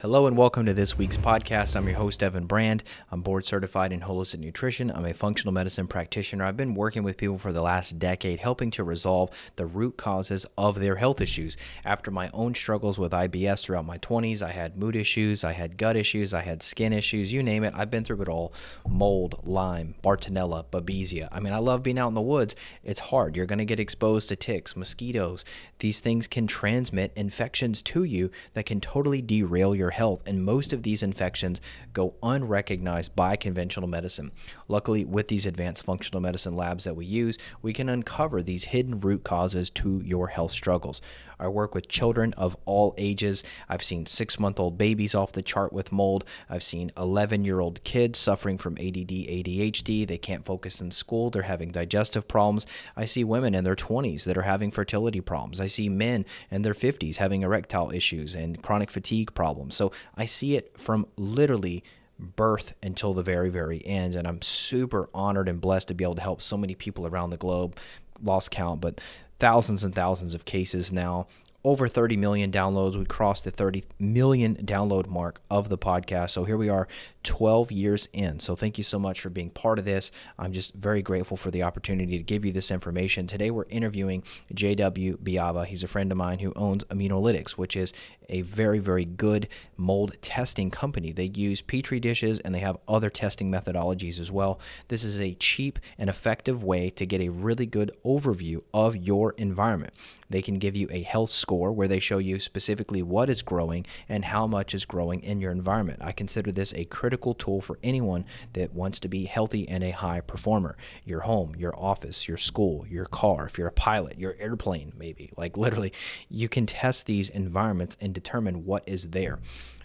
Hello and welcome to this week's podcast. I'm your host, Evan Brand. I'm board certified in holistic nutrition. I'm a functional medicine practitioner. I've been working with people for the last decade, helping to resolve the root causes of their health issues. After my own struggles with IBS throughout my 20s, I had mood issues, I had gut issues, I had skin issues, you name it. I've been through it all. Mold, Lyme, Bartonella, Babesia. I mean, I love being out in the woods. It's hard. You're going to get exposed to ticks, mosquitoes. These things can transmit infections to you that can totally derail your health, and most of these infections go unrecognized by conventional medicine. Luckily, with these advanced functional medicine labs that we use, we can uncover these hidden root causes to your health struggles. I work with children of all ages. I've seen 6-month-old babies off the chart with mold. I've seen 11-year-old kids suffering from ADD, ADHD. They can't focus in school. They're having digestive problems. I see women in their 20s that are having fertility problems. I see men in their 50s having erectile issues and chronic fatigue problems. So I see it from literally birth until the very, very end. And I'm super honored and blessed to be able to help so many people around the globe. Lost count, but thousands and thousands of cases now. Over 30 million downloads. We crossed the 30 million download mark of the podcast. So here we are 12 years in. So thank you so much for being part of this. I'm just very grateful for the opportunity to give you this information. Today we're interviewing JW Biava. He's a friend of mine who owns Immunolytics, which is a very, very good mold testing company. They use Petri dishes and they have other testing methodologies as well. This is a cheap and effective way to get a really good overview of your environment. They can give you a health score where they show you specifically what is growing and how much is growing in your environment. I consider this a critical tool for anyone that wants to be healthy and a high performer. Your home, your office, your school, your car, if you're a pilot, your airplane maybe, like literally, you can test these environments and determine what is there.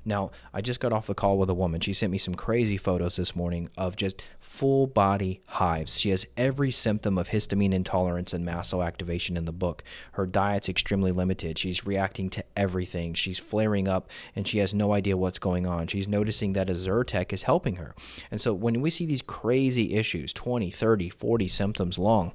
Now, I just got off the call with a woman. She sent me some crazy photos this morning of just full body hives. She has every symptom of histamine intolerance and mast cell activation in the book. Her diet's extremely limited. She's reacting to everything. She's flaring up and she has no idea what's going on. She's noticing that a Zyrtec is helping her. And so when we see these crazy issues, 20, 30, 40 symptoms long,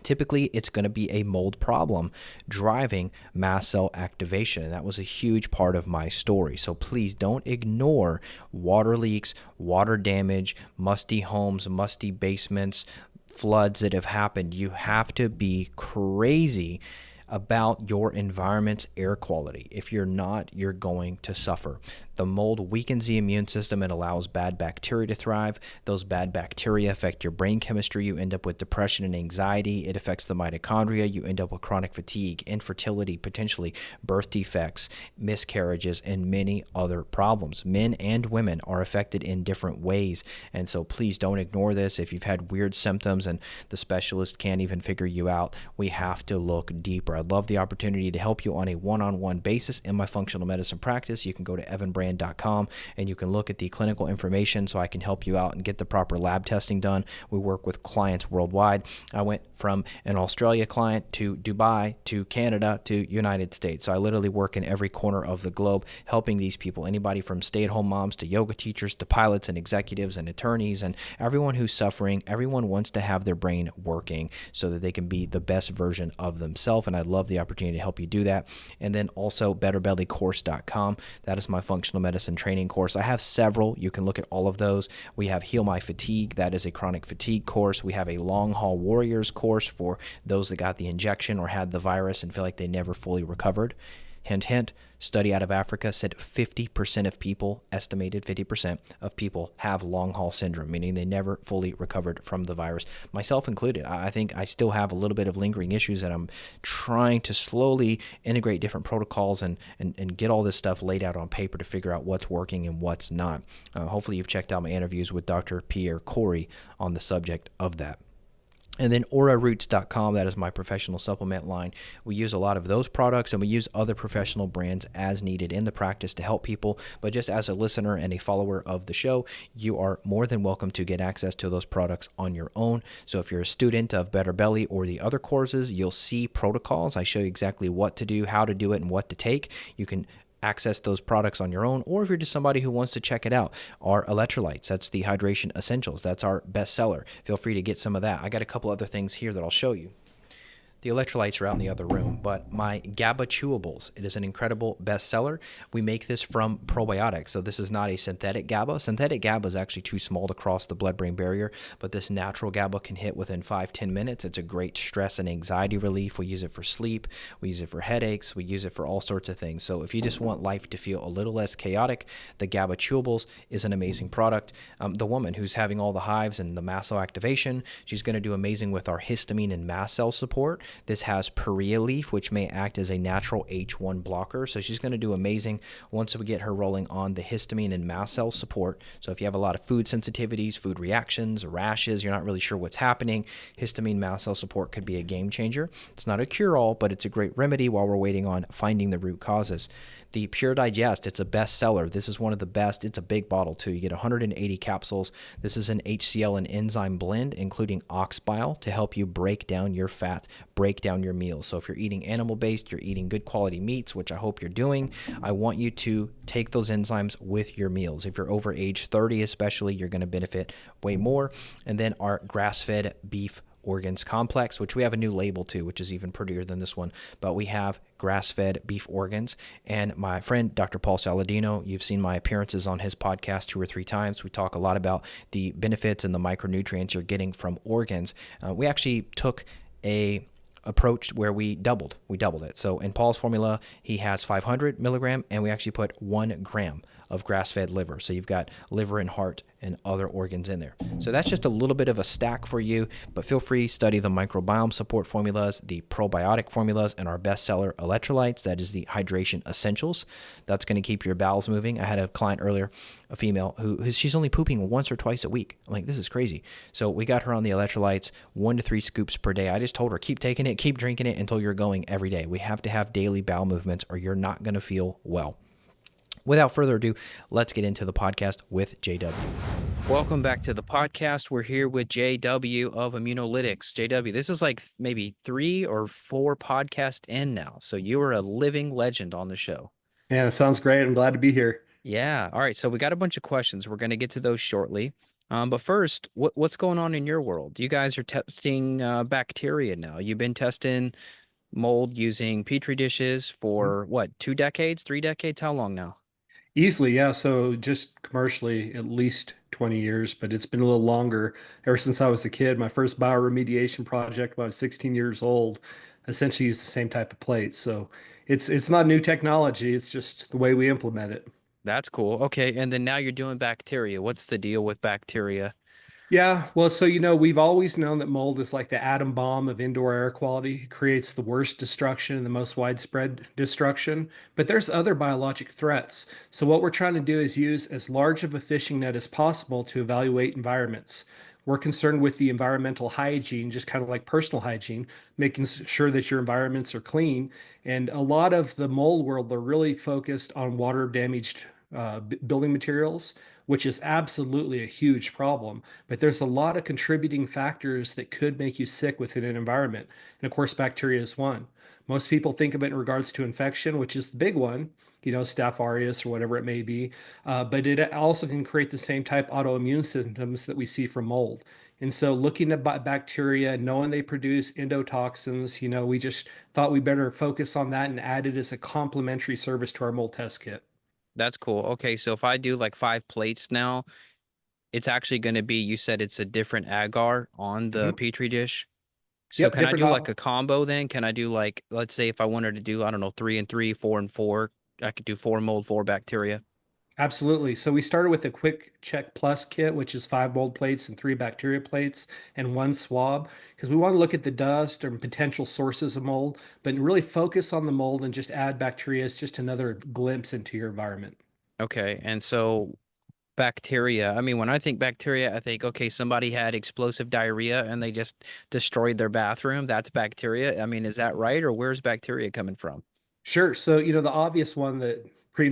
typically, it's going to be a mold problem driving mast cell activation. And that was a huge part of my story. So please don't ignore water leaks, water damage, musty homes, musty basements, floods that have happened. You have to be crazy about your environment's air quality. If you're not, you're going to suffer. The mold weakens the immune system and allows bad bacteria to thrive. Those bad bacteria affect your brain chemistry. You end up with depression and anxiety. It affects the mitochondria. You end up with chronic fatigue, infertility, potentially birth defects, miscarriages, and many other problems. Men and women are affected in different ways. And so please don't ignore this. If you've had weird symptoms and the specialist can't even figure you out, we have to look deeper. I'd love the opportunity to help you on a one-on-one basis in my functional medicine practice. You can go to evanbrand.com and you can look at the clinical information so I can help you out and get the proper lab testing done. We work with clients worldwide. I went from an Australia client to Dubai to Canada to United States. So I literally work in every corner of the globe helping these people, anybody from stay-at-home moms to yoga teachers to pilots and executives and attorneys and everyone who's suffering. Everyone wants to have their brain working so that they can be the best version of themselves, and I'd love the opportunity to help you do that. And then also betterbellycourse.com. That is my functional medicine training course. I have several. You can look at all of those. We have Heal My Fatigue. That is a chronic fatigue course. We have a Long Haul Warriors course for those that got the injection or had the virus and feel like they never fully recovered. Hint, hint, study out of Africa said 50% of people, estimated 50% of people have long haul syndrome, meaning they never fully recovered from the virus, myself included. I think I still have a little bit of lingering issues that I'm trying to slowly integrate different protocols and get all this stuff laid out on paper to figure out what's working and what's not. Hopefully you've checked out my interviews with Dr. Pierre Corey on the subject of that. And then auraroots.com, that is my professional supplement line. We use a lot of those products and we use other professional brands as needed in the practice to help people. But just as a listener and a follower of the show, you are more than welcome to get access to those products on your own. So if you're a student of Better Belly or the other courses, you'll see protocols. I show you exactly what to do, how to do it, and what to take. You can access those products on your own, or if you're just somebody who wants to check it out, our electrolytes, that's the hydration essentials, that's our bestseller. Feel free to get some of that. I got a couple other things here that I'll show you. The electrolytes are out in the other room, but my GABA chewables, it is an incredible bestseller. We make this from probiotics, so this is not a synthetic GABA. Synthetic GABA is actually too small to cross the blood-brain barrier, but this natural GABA can hit within 5-10 minutes. It's a great stress and anxiety relief. We use it for sleep. We use it for headaches. We use it for all sorts of things. So if you just want life to feel a little less chaotic, the GABA chewables is an amazing product. The woman who's having all the hives and the mast cell activation, she's going to do amazing with our histamine and mast cell support. This has Perea leaf, which may act as a natural H1 blocker. So she's going to do amazing once we get her rolling on the histamine and mast cell support. So if you have a lot of food sensitivities, food reactions, rashes, you're not really sure what's happening, histamine mast cell support could be a game changer. It's not a cure-all, but it's a great remedy while we're waiting on finding the root causes. The Pure Digest, it's a bestseller. This is one of the best. It's a big bottle too. You get 180 capsules. This is an HCl and enzyme blend, including ox bile, to help you break down your fats, break down your meals. So if you're eating animal-based, you're eating good quality meats, which I hope you're doing, I want you to take those enzymes with your meals. If you're over age 30 especially, you're going to benefit way more. And then our grass-fed beef organs complex, which we have a new label to, which is even prettier than this one, but we have grass-fed beef organs. And my friend Dr. Paul Saladino, you've seen my appearances on his podcast 2 or 3 times. We talk a lot about the benefits and the micronutrients you're getting from organs. We actually took a approach where we doubled it. So in Paul's formula, he has 500 milligram, and we actually put 1 gram of grass-fed liver. So you've got liver and heart and other organs in there. So that's just a little bit of a stack for you, but feel free to study the microbiome support formulas, the probiotic formulas, and our bestseller electrolytes. That is the hydration essentials. That's going to keep your bowels moving. I had a client earlier, a female, she's only pooping once or twice a week. I'm like, this is crazy. So we got her on the electrolytes, 1 to 3 scoops per day. I just told her, keep taking it, keep drinking it until you're going every day. We have to have daily bowel movements or you're not going to feel well. Without further ado, let's get into the podcast with JW. Welcome back to the podcast. We're here with JW of Immunolytics. JW, this is like maybe 3 or 4 podcasts in now. So you are a living legend on the show. Yeah, that sounds great. I'm glad to be here. Yeah. All right. So we got a bunch of questions. We're going to get to those shortly. But first, what's going on in your world? You guys are testing bacteria now. You've been testing mold using Petri dishes Mhm. for what, 2 decades, 3 decades? How long now? Easily, yeah. So just commercially, at least 20 years, but it's been a little longer ever since I was a kid. My first bioremediation project when I was 16 years old essentially used the same type of plate. So it's not new technology, it's just the way we implement it. That's cool. Okay. And then now you're doing bacteria. What's the deal with bacteria? Yeah, well, so we've always known that mold is like the atom bomb of indoor air quality. It creates the worst destruction and the most widespread destruction. But there's other biologic threats. So what we're trying to do is use as large of a fishing net as possible to evaluate environments. We're concerned with the environmental hygiene, just kind of like personal hygiene, making sure that your environments are clean. And a lot of the mold world, they're really focused on water damaged building materials, which is absolutely a huge problem. But there's a lot of contributing factors that could make you sick within an environment. And of course, bacteria is one. Most people think of it in regards to infection, which is the big one, Staph aureus or whatever it may be. But it also can create the same type autoimmune symptoms that we see from mold. And so, looking at bacteria, knowing they produce endotoxins, we just thought we better focus on that and add it as a complementary service to our mold test kit. That's cool. Okay. So if I do like 5 plates now, it's actually going to be, you said it's a different agar on the Mhm. Petri dish. So Yep, can I different. do like a combo then? Can I do like, let's say if I wanted to do, I don't know, 3 and 3, 4 and 4, I could do 4 mold, 4 bacteria. Absolutely. So we started with a quick check plus kit, which is 5 mold plates and 3 bacteria plates and 1 swab, because we want to look at the dust or potential sources of mold, but really focus on the mold and just add bacteria as just another glimpse into your environment. Okay. And so bacteria, I mean, when I think bacteria, I think, okay, somebody had explosive diarrhea and they just destroyed their bathroom. That's bacteria. I mean, is that right? Or where's bacteria coming from? Sure. So, the obvious one that pretty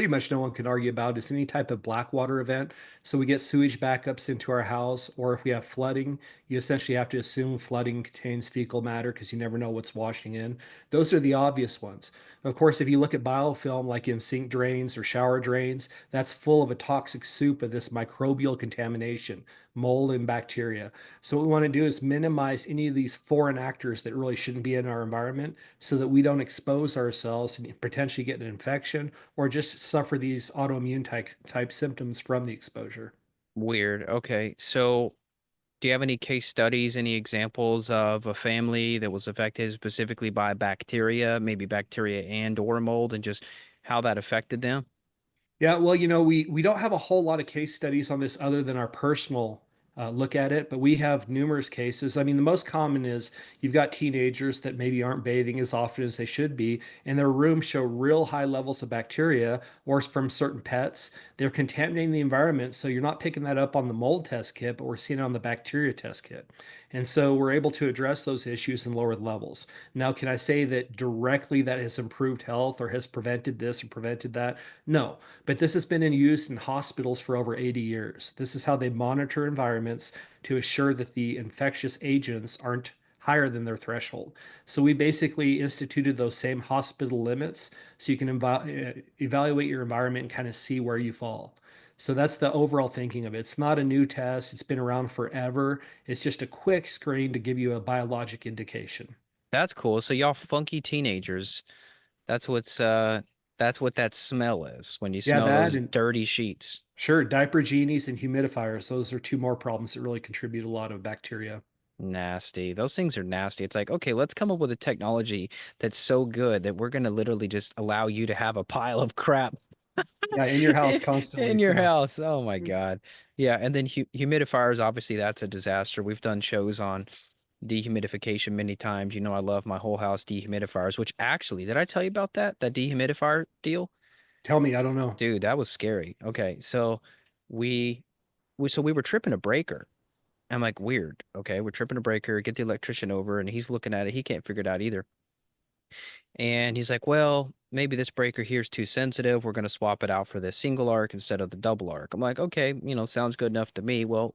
much no one can argue about is any type of black water event. So we get sewage backups into our house, or if we have flooding, you essentially have to assume flooding contains fecal matter because you never know what's washing in. Those are the obvious ones. Of course, if you look at biofilm, like in sink drains or shower drains, that's full of a toxic soup of this microbial contamination, mold and bacteria. So what we want to do is minimize any of these foreign actors that really shouldn't be in our environment so that we don't expose ourselves and potentially get an infection or just suffer these autoimmune type symptoms from the exposure. Weird. Okay. So do you have any case studies, any examples of a family that was affected specifically by bacteria, maybe bacteria and or mold, and just how that affected them? Yeah, well, we don't have a whole lot of case studies on this other than our personal look at it, but we have numerous cases. I mean, the most common is you've got teenagers that maybe aren't bathing as often as they should be, and their rooms show real high levels of bacteria or from certain pets. They're contaminating the environment, so you're not picking that up on the mold test kit, but we're seeing it on the bacteria test kit. And so we're able to address those issues and lower the levels. Now, can I say that directly that has improved health or has prevented this or prevented that? No. But this has been used in hospitals for over 80 years. This is how they monitor environments to assure that the infectious agents aren't higher than their threshold. So we basically instituted those same hospital limits so you can evaluate your environment and kind of see where you fall. So that's the overall thinking of it. It's not a new test. It's been around forever. It's just a quick screen to give you a biologic indication. That's cool. So y'all funky teenagers, that's that's what that smell is when you Yeah, smell that those and dirty sheets. sure, diaper genies and humidifiers. Those are two more problems that really contribute a lot of bacteria. Nasty. Those things are nasty. It's like, okay, let's come up with a technology that's so good that we're going to literally just allow you to have a pile of crap Yeah, in your house in constantly. your Yeah. house. Oh my God. Yeah, and then humidifiers, obviously that's a disaster. We've done shows on dehumidification many times. You know, I love my whole house dehumidifiers, which actually, did I tell you about that? That dehumidifier deal? Tell me, I don't know. Dude, that was scary. Okay, so we we were tripping a breaker. I'm like, weird. Okay, we're tripping a breaker, get the electrician over, and he's looking at it. He can't figure it out either. And he's like, well, maybe this breaker here is too sensitive. We're going to swap it out for the single arc instead of the double arc. I'm like, okay, sounds good enough to me. Well,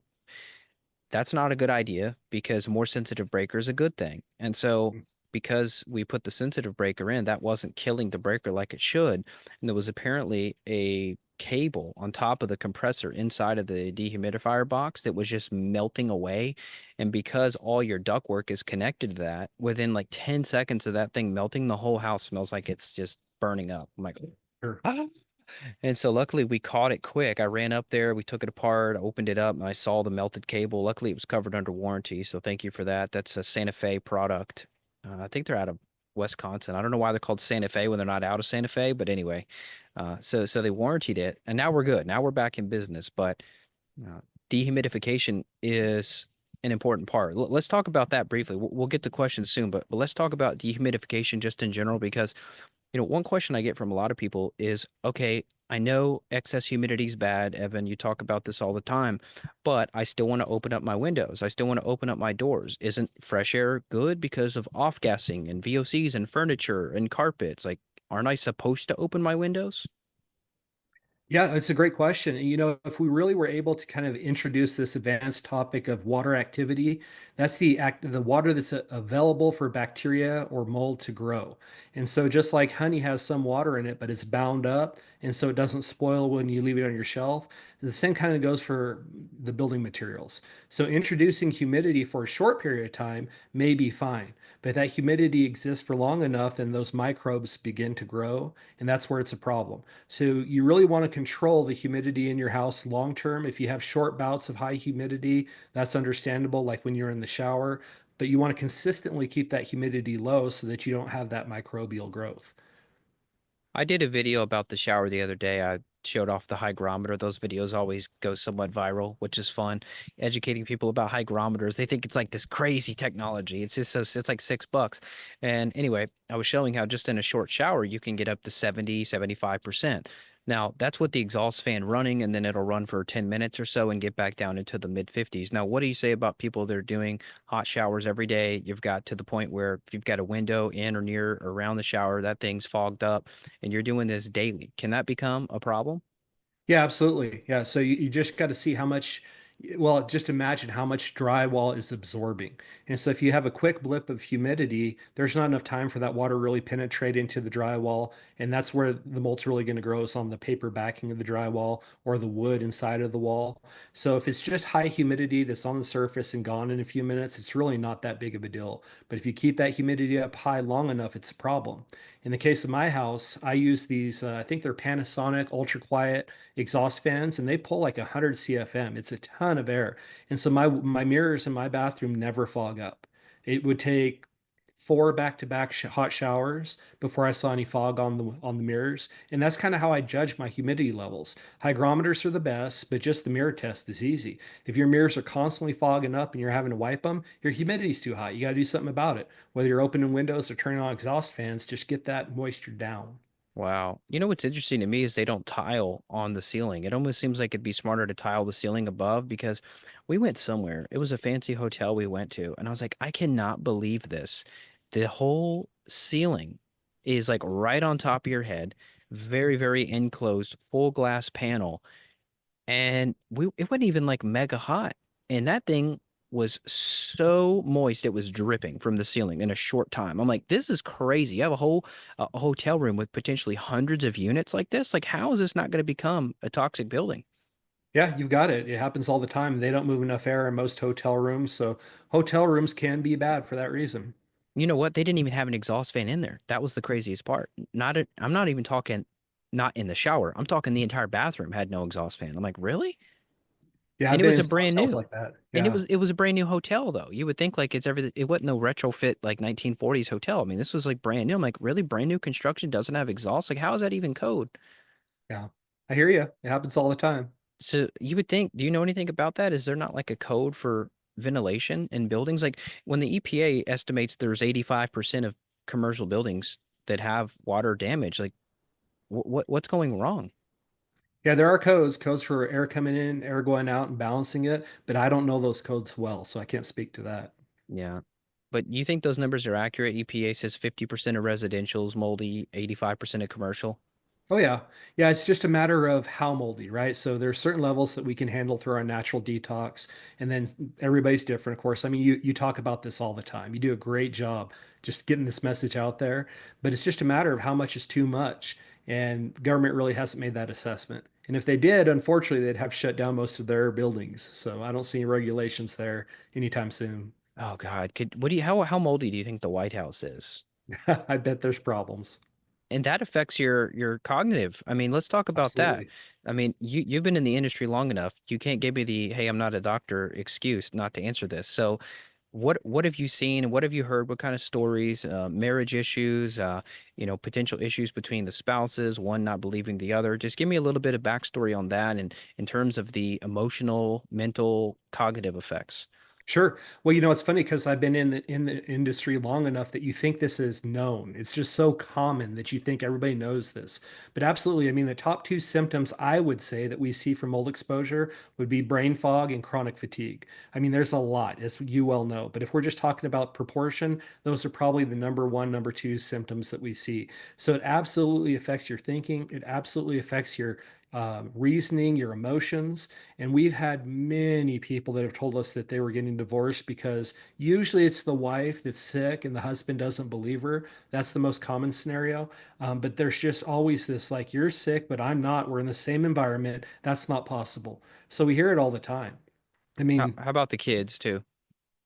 that's not a good idea because more sensitive breaker is a good thing. And so because we put the sensitive breaker in, that wasn't killing the breaker like it should. And there was apparently a cable on top of the compressor inside of the dehumidifier box that was just melting away. And because all your ductwork is connected to that, within like 10 seconds of that thing melting, the whole house smells like it's just burning up. I'm like, Sure. and so luckily we caught it quick. I ran up there, we took it apart, opened it up, and I saw the melted cable. Luckily it was covered under warranty, so thank you for that. That's a Santa Fe product. I think they're out of Wisconsin. I don't know why they're called Santa Fe when they're not out of Santa Fe, but anyway. So they warranted it, and now we're good. Now we're back in business, but uh, dehumidification is an important part. Let's talk about that briefly. We'll get to questions soon, but let's talk about dehumidification just in general because one question I get from a lot of people is, okay, I know excess humidity is bad, Evan. You talk about this all the time, but I still want to open up my windows. I still want to open up my doors. Isn't fresh air good because of off-gassing and VOCs and furniture and carpets? Like, aren't I supposed to open my windows? Yeah, it's a great question. And, if we really were able to kind of introduce this advanced topic of water activity, that's the water that's available for bacteria or mold to grow. And so just like honey has some water in it, but it's bound up, and so it doesn't spoil when you leave it on your shelf, the same kind of goes for the building materials. So introducing humidity for a short period of time may be fine, but that humidity exists for long enough and those microbes begin to grow, and that's where it's a problem. So you really want to control the humidity in your house long term. If you have short bouts of high humidity, that's understandable, like when you're in the shower, but you want to consistently keep that humidity low so that you don't have that microbial growth. I did a video about the shower the other day. I showed off the hygrometer. Those videos always go somewhat viral, which is fun. Educating people about hygrometers. They think it's like this crazy technology. It's just it's like $6. And anyway, I was showing how just in a short shower, you can get up to 70, 75%. Now, that's with the exhaust fan running, and then it'll run for 10 minutes or so and get back down into the mid 50s. Now, what do you say about people that are doing hot showers every day? You've got to the point where if you've got a window in or near or around the shower, that thing's fogged up, and you're doing this daily. Can that become a problem? Yeah, absolutely. Yeah. So you just got to see how much, well, just imagine how much drywall is absorbing. And so if you have a quick blip of humidity, there's not enough time for that water really penetrate into the drywall. And that's where the mold's really going to grow is on the paper backing of the drywall or the wood inside of the wall. So if it's just high humidity that's on the surface and gone in a few minutes, it's really not that big of a deal. But if you keep that humidity up high long enough, it's a problem. In the case of my house, I use these, I think they're Panasonic ultra quiet exhaust fans, and they pull like 100 CFM. It's a ton of air. And so my mirrors in my bathroom never fog up. It would take four back-to-back hot showers before I saw any fog on the mirrors. And that's kind of how I judge my humidity levels. Hygrometers are the best, but just the mirror test is easy. If your mirrors are constantly fogging up and you're having to wipe them, your humidity's too high. You got to do something about it. Whether you're opening windows or turning on exhaust fans, just get that moisture down. Wow. You know what's interesting to me is they don't tile on the ceiling. It almost seems like it'd be smarter to tile the ceiling above because we went somewhere. It was a fancy hotel we went to, and I was like, I cannot believe this. The whole ceiling is like right on top of your head, very, very enclosed, full glass panel and we it wasn't even like mega hot. And that thing was so moist it was dripping from the ceiling in a short time. I'm like, this is crazy. You have a hotel room with potentially hundreds of units like this. Like, how is this not going to become a toxic building? Yeah, you've got it. It happens all the time. They don't move enough air in most hotel rooms, so hotel rooms can be bad for that reason. You know what? They didn't even have an exhaust fan in there. That was the craziest part. I'm not even talking not in the shower. I'm talking the entire bathroom had no exhaust fan. I'm like, really? Yeah, And I've it been was in a some brand hotels new. like that. And Yeah, it was a brand new hotel though. You would think like it's everything. It wasn't no retrofit like 1940s hotel. I mean, this was like brand new. I'm like, really? Brand new construction doesn't have exhaust? Like, how is that even code? yeah. I hear you. It happens all the time. So you would think, do you know anything about that? Is there not like a code for ventilation in buildings? Like when the EPA estimates there's 85% of commercial buildings that have water damage, like what's going wrong? Yeah, there are codes for air coming in, air going out, and balancing it, but I don't know those codes well, so I can't speak to that. Yeah. But you think those numbers are accurate? EPA says 50% of residential is moldy, 85% of commercial. Oh yeah. Yeah, it's just a matter of how moldy, right? So there's certain levels that we can handle through our natural detox, and then everybody's different, of course. I mean, you talk about this all the time. You do a great job just getting this message out there, but it's just a matter of how much is too much, and the government really hasn't made that assessment. And if they did, unfortunately, they'd have to shut down most of their buildings. So I don't see any regulations there anytime soon. Oh God, what do you how moldy do you think the White House is? I bet there's problems. And that affects your cognitive. I mean, let's talk about that. Absolutely. I mean, you've been in the industry long enough. You can't give me the hey, I'm not a doctor excuse not to answer this. So, what have you seen? What have you heard? What kind of stories? Marriage issues? Potential issues between the spouses, one not believing the other. Just give me a little bit of backstory on that, and in terms of the emotional, mental, cognitive effects. Sure. Well, it's funny because I've been in the industry long enough that you think this is known. It's just so common that you think everybody knows this. But absolutely, I mean, the top two symptoms I would say that we see from mold exposure would be brain fog and chronic fatigue. I mean, there's a lot, as you well know. But if we're just talking about proportion, those are probably the number one, number two symptoms that we see. So it absolutely affects your thinking. It absolutely affects your reasoning, your emotions. And we've had many people that have told us that they were getting divorced because usually it's the wife that's sick and the husband doesn't believe her. That's the most common scenario. But there's just always this like, you're sick, but I'm not. We're in the same environment. That's not possible. So we hear it all the time. I mean, How about the kids too?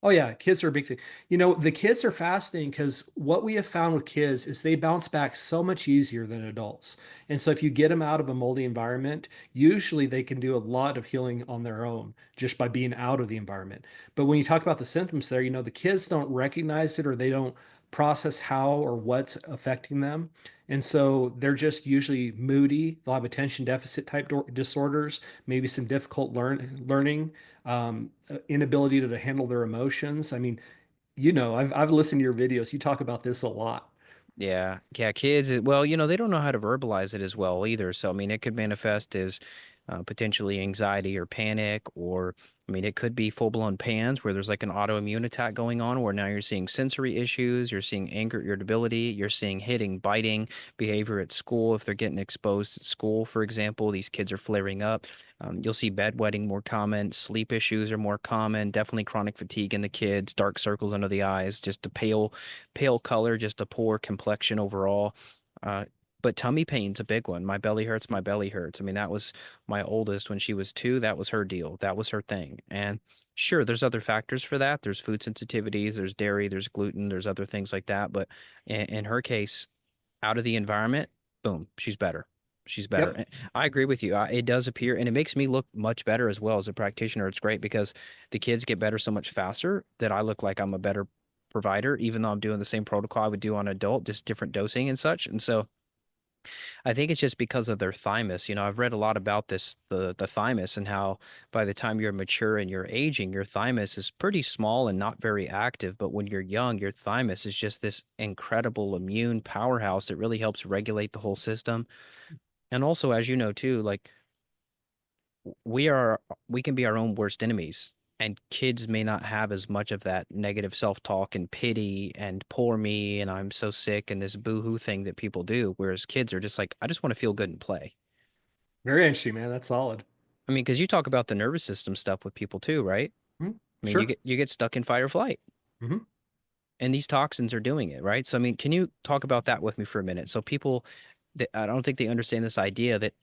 oh yeah, kids are a big thing. The kids are fascinating because what we have found with kids is they bounce back so much easier than adults. And so if you get them out of a moldy environment, usually they can do a lot of healing on their own just by being out of the environment. But when you talk about the symptoms there, the kids don't recognize it or they don't process how or what's affecting them. And so they're just usually moody. They'll have attention deficit type disorders, maybe some difficult learning, inability to handle their emotions. I mean, I've listened to your videos. You talk about this a lot. Yeah, yeah, kids, well, they don't know how to verbalize it as well either. So, I mean, it could manifest as potentially anxiety or panic, or, I mean, it could be full-blown PANS where there's like an autoimmune attack going on, where now you're seeing sensory issues, you're seeing anger, irritability, you're seeing hitting, biting behavior at school. If they're getting exposed at school, for example, these kids are flaring up. You'll see bedwetting more common, sleep issues are more common, definitely chronic fatigue in the kids, dark circles under the eyes, just a pale color, just a poor complexion overall. Uh, but tummy pain's a big one. My belly hurts, my belly hurts. I mean, that was my oldest when she was 2. That was her deal. That was her thing. And sure, there's other factors for that. There's food sensitivities, there's dairy, there's gluten, there's other things like that. But in her case, out of the environment, boom, she's better. She's better. Yep. And I agree with you. It does appear, and it makes me look much better as well as a practitioner. It's great because the kids get better so much faster that I look like I'm a better provider, even though I'm doing the same protocol I would do on adult, just different dosing and such. And so I think it's just because of their thymus. I've read a lot about this, the thymus, and how by the time you're mature and you're aging, your thymus is pretty small and not very active. But when you're young, your thymus is just this incredible immune powerhouse that really helps regulate the whole system. And also, as you know too, like we are we can be our own worst enemies. And kids may not have as much of that negative self-talk and pity and poor me and I'm so sick and this boo-hoo thing that people do. Whereas kids are just like, I just want to feel good and play. Very interesting, man. That's solid. I mean, because you talk about the nervous system stuff with people too, right? Mhm. I mean, you Sure. get stuck in fight or flight, Hmm. and these toxins are doing it, right? So, I mean, can you talk about that with me for a minute? So, people that I don't think they understand this idea that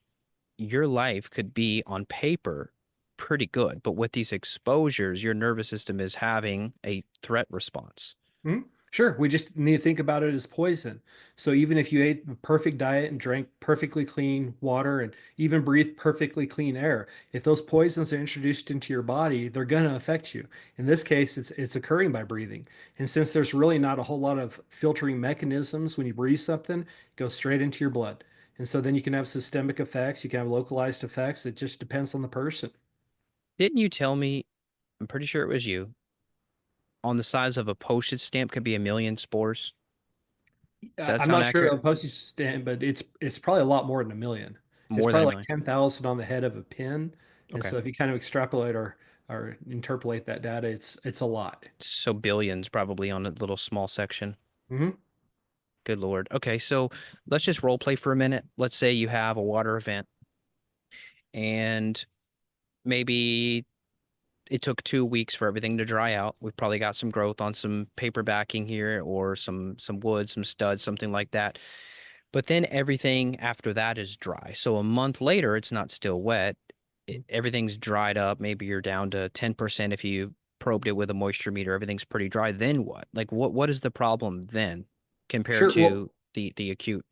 your life could be on paper pretty good, but with these exposures, your nervous system is having a threat response. Mhm. Sure. We just need to think about it as poison. So even if you ate the perfect diet and drank perfectly clean water and even breathed perfectly clean air, if those poisons are introduced into your body, they're going to affect you. In this case, it's occurring by breathing. And since there's really not a whole lot of filtering mechanisms when you breathe something, it goes straight into your blood. And so then you can have systemic effects, you can have localized effects. It just depends on the person. Didn't you tell me, I'm pretty sure it was you, on the size of a postage stamp could be a million spores? Does that I'm sound not sure accurate? of postage stamp, but it's probably a lot more than a million. It's More than probably a like million. 10,000 on the head of a pin. And Okay. so if you kind of extrapolate or interpolate that data, it's a lot. So billions probably on a little small section. Hmm. Good Lord. Okay, so let's just role play for a minute. Let's say you have a water event and maybe it took 2 weeks for everything to dry out. We've probably got some growth on some paper backing here or some wood, some studs, something like that. But then everything after that is dry. So a month later, it's not still wet. Everything's dried up. Maybe you're down to 10% if you probed it with a moisture meter. Everything's pretty dry. Then what? Like what is the problem then compared Sure. to the acute?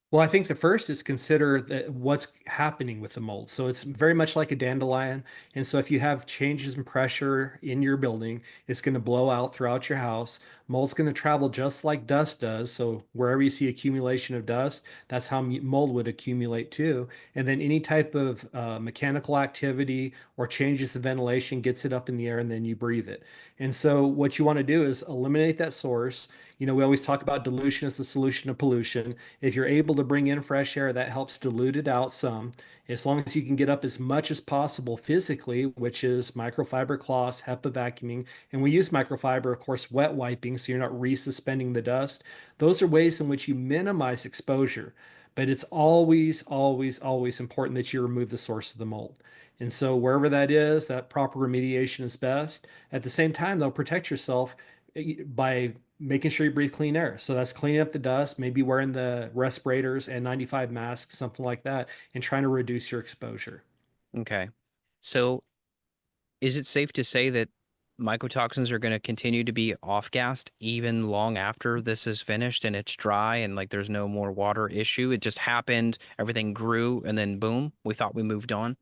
Well, I think the first is consider that what's happening with the mold. So it's very much like a dandelion. And so if you have changes in pressure in your building, it's going to blow out throughout your house. Mold's going to travel just like dust does. So wherever you see accumulation of dust, that's how mold would accumulate too. And then any type of mechanical activity or changes in ventilation gets it up in the air and then you breathe it. And so what you want to do is eliminate that source. We always talk about dilution as the solution of pollution. If you're able to bring in fresh air, that helps dilute it out some. As long as you can get up as much as possible physically, which is microfiber cloths, HEPA vacuuming, and we use microfiber, of course, wet wiping, so you're not resuspending the dust. Those are ways in which you minimize exposure. But it's always, always, always important that you remove the source of the mold. And so wherever that is, that proper remediation is best. At the same time, though, protect yourself by making sure you breathe clean air. So that's cleaning up the dust, maybe wearing the respirators and 95 masks, something like that, and trying to reduce your exposure. Okay. So is it safe to say that mycotoxins are going to continue to be off-gassed even long after this is finished and it's dry and like there's no more water issue? It just happened, everything grew, and then boom, we thought we moved on.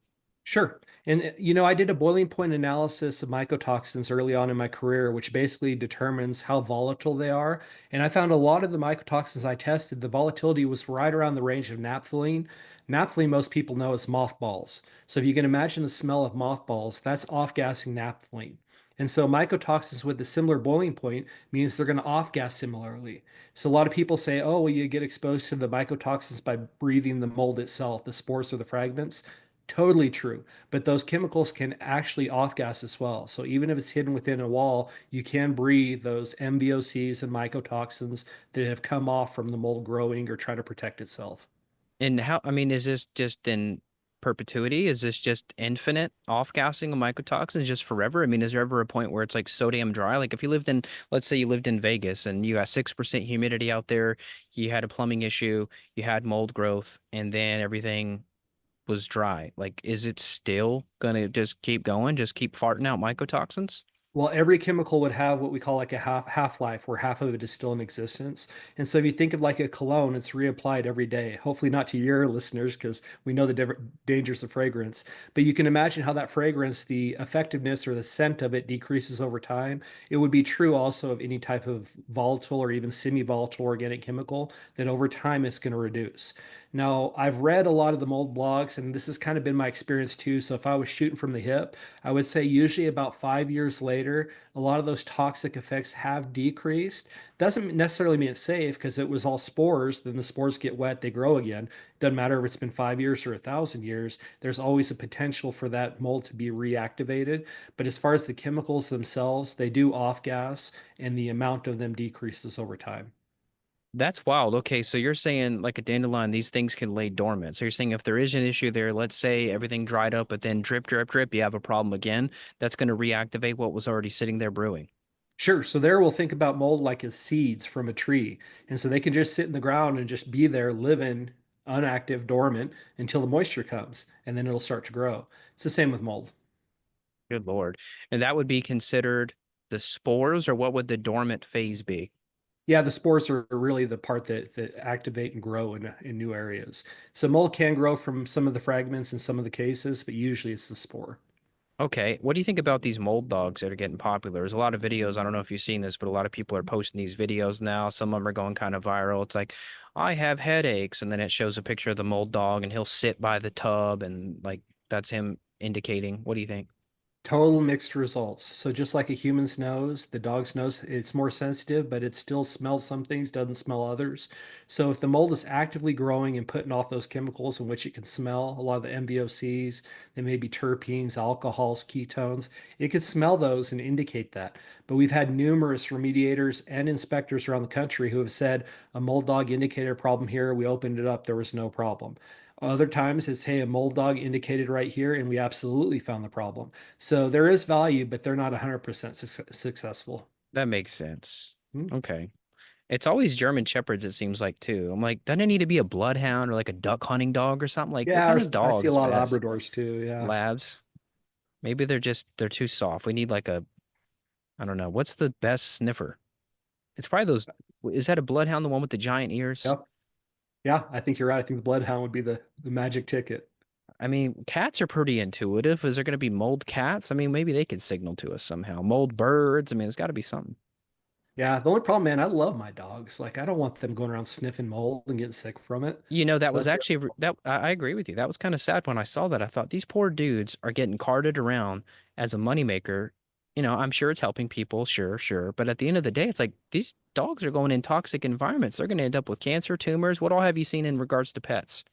Sure. And, I did a boiling point analysis of mycotoxins early on in my career, which basically determines how volatile they are. And I found a lot of the mycotoxins I tested, the volatility was right around the range of naphthalene. Naphthalene, most people know as mothballs. So if you can imagine the smell of mothballs, that's off-gassing naphthalene. And so mycotoxins with a similar boiling point means they're going to off gas similarly. So a lot of people say, oh, well, you get exposed to the mycotoxins by breathing the mold itself, the spores or the fragments. Totally true. But those chemicals can actually off gas as well. So even if it's hidden within a wall, you can breathe those MVOCs and mycotoxins that have come off from the mold growing or trying to protect itself. And how, I mean, is this just in perpetuity? Is this just infinite off-gassing of mycotoxins just forever? I mean, is there ever a point where it's like so damn dry? Like if you lived in, let's say you lived in Vegas and you got 6% humidity out there, you had a plumbing issue, you had mold growth, and then everything was dry. Like, is it still gonna just keep going, just keep farting out mycotoxins? Well, every chemical would have what we call like a half-life, where half of it is still in existence. And so if you think of like a cologne, it's reapplied every day. Hopefully not to your listeners, because we know the dangers of fragrance. But you can imagine how that fragrance, the effectiveness or the scent of it decreases over time. It would be true also of any type of volatile or even semi-volatile organic chemical that over time it's going to reduce. Now, I've read a lot of the mold blogs, and this has kind of been my experience too. So if I was shooting from the hip, I would say usually about 5 years later, a lot of those toxic effects have decreased. Doesn't necessarily mean it's safe because it was all spores. Then the spores get wet, they grow again. Doesn't matter if it's been 5 years or 1,000 years. There's always a potential for that mold to be reactivated. But as far as the chemicals themselves, they do off gas, and the amount of them decreases over time. That's wild. Okay, so you're saying like a dandelion, these things can lay dormant. So you're saying if there is an issue there, let's say everything dried up, but then drip, drip, drip, you have a problem again, that's going to reactivate what was already sitting there brewing. Sure. So there we'll think about mold like as seeds from a tree. And so they can just sit in the ground and just be there living unactive, dormant until the moisture comes, and then it'll start to grow. It's the same with mold. Good Lord. And that would be considered the spores, or what would the dormant phase be? Yeah, the spores are really the part that activate and grow in new areas. So mold can grow from some of the fragments in some of the cases, but usually it's the spore. Okay, what do you think about these mold dogs that are getting popular? There's a lot of videos. I don't know if you've seen this, but a lot of people are posting these videos now. Some of them are going kind of viral. It's like, I have headaches, and then it shows a picture of the mold dog, and he'll sit by the tub, and like that's him indicating. What do you think? Total mixed results. So just like a human's nose, the dog's nose, it's more sensitive, but it still smells some things, doesn't smell others. So if the mold is actively growing and putting off those chemicals in which it can smell, a lot of the MVOCs, they may be terpenes, alcohols, ketones, it could smell those and indicate that. But we've had numerous remediators and inspectors around the country who have said a mold dog indicated a problem here. We opened it up, there was no problem. Other times it's, hey, a mold dog indicated right here, and we absolutely found the problem. So there is value, but they're not 100% successful. That makes sense. Hmm. Okay. It's always German Shepherds, it seems like, too. I'm like, doesn't it need to be a bloodhound or like a duck hunting dog or something? Like, what Yeah, kind of I see a dog's lot of best? Labradors too. Yeah. Labs? Maybe they're too soft. We need like a, I don't know. What's the best sniffer? It's probably those. Is that a bloodhound, the one with the giant ears? Yep. Yeah, I think you're right. I think the Bloodhound would be the magic ticket. I mean, cats are pretty intuitive. Is there going to be mold cats? I mean, maybe they could signal to us somehow. Mold birds. I mean, there's got to be something. Yeah, the only problem, man, I love my dogs. Like, I don't want them going around sniffing mold and getting sick from it. You know, that So was that's actually that I agree with you. That was kind of sad when I saw that. I thought these poor dudes are getting carted around as a moneymaker. You know, I'm sure it's helping people, sure, sure. But at the end of the day, it's like these dogs are going in toxic environments. They're going to end up with cancer, tumors. What all have you seen in regards to pets?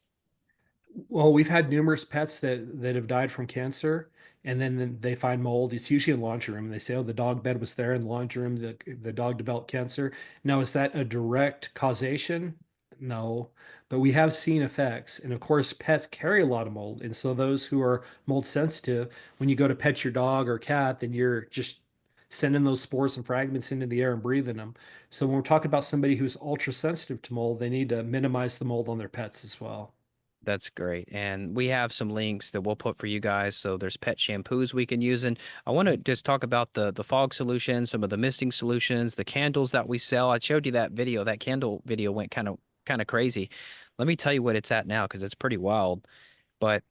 Well, we've had numerous pets that have died from cancer, and then they find mold. It's usually in the laundry room. They say, "Oh, the dog bed was there in the laundry room. The dog developed cancer." Now, is that a direct causation? No, but we have seen effects, and of course, pets carry a lot of mold, and so those who are mold sensitive, when you go to pet your dog or cat, then you're just sending those spores and fragments into the air and breathing them. So when we're talking about somebody who's ultra sensitive to mold, they need to minimize the mold on their pets as well. That's great. And we have some links that we'll put for you guys. So there's pet shampoos we can use. And I want to just talk about the fog solution, some of the misting solutions, the candles that we sell. I showed you that video. That candle video went kind of crazy. Let me tell you what it's at now because it's pretty wild. But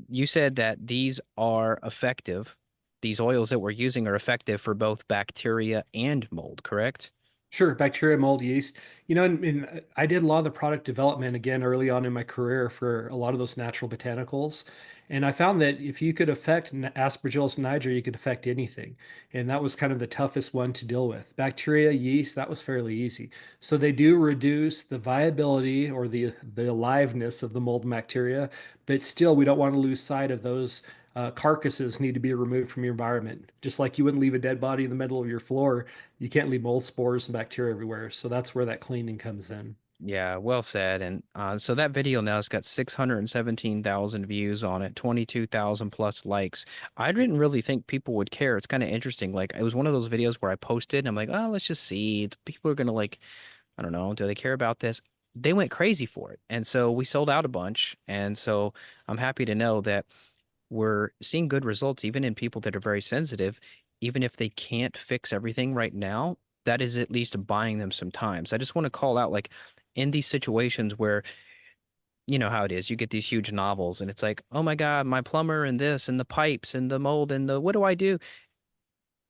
you said that these are effective. These oils that we're using are effective for both bacteria and mold, correct? Sure, bacteria, mold, yeast. And I did a lot of the product development again early on in my career for a lot of those natural botanicals. And I found that if you could affect Aspergillus niger, you could affect anything. And that was kind of the toughest one to deal with. Bacteria, yeast, that was fairly easy. So they do reduce the viability or the aliveness of the mold and bacteria, but still we don't want to lose sight of those carcasses need to be removed from your environment. Just like you wouldn't leave a dead body in the middle of your floor, you can't leave mold spores and bacteria everywhere. So that's where that cleaning comes in. Yeah, well said. And so that video now has got 617,000 views on it, 22,000 plus likes. I didn't really think people would care. It's kind of interesting. Like it was one of those videos where I posted and I'm like, oh, let's just see. People are gonna like, I don't know, do they care about this? They went crazy for it. And so we sold out a bunch. And so I'm happy to know that we're seeing good results even in people that are very sensitive, even if they can't fix everything right now. That is at least buying them some time. So I just want to call out like in these situations where you know how it is, you get these huge novels and it's like, oh my God, my plumber and this and the pipes and the mold and the what do I do?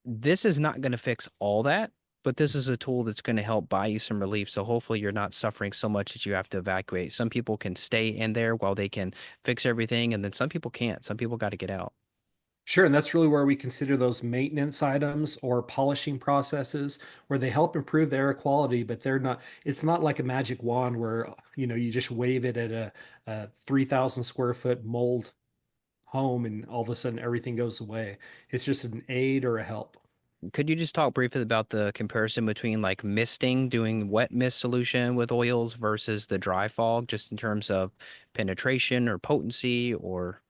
This is not going to fix all that, but this is a tool that's going to help buy you some relief. So hopefully you're not suffering so much that you have to evacuate. Some people can stay in there while they can fix everything, and then some people can't. Some people got to get out. Sure, and that's really where we consider those maintenance items or polishing processes where they help improve the air quality, but it's not like a magic wand where, you just wave it at a 3,000 square foot mold home and all of a sudden everything goes away. It's just an aid or a help. Could you just talk briefly about the comparison between like misting, doing wet mist solution with oils versus the dry fog, just in terms of penetration or potency or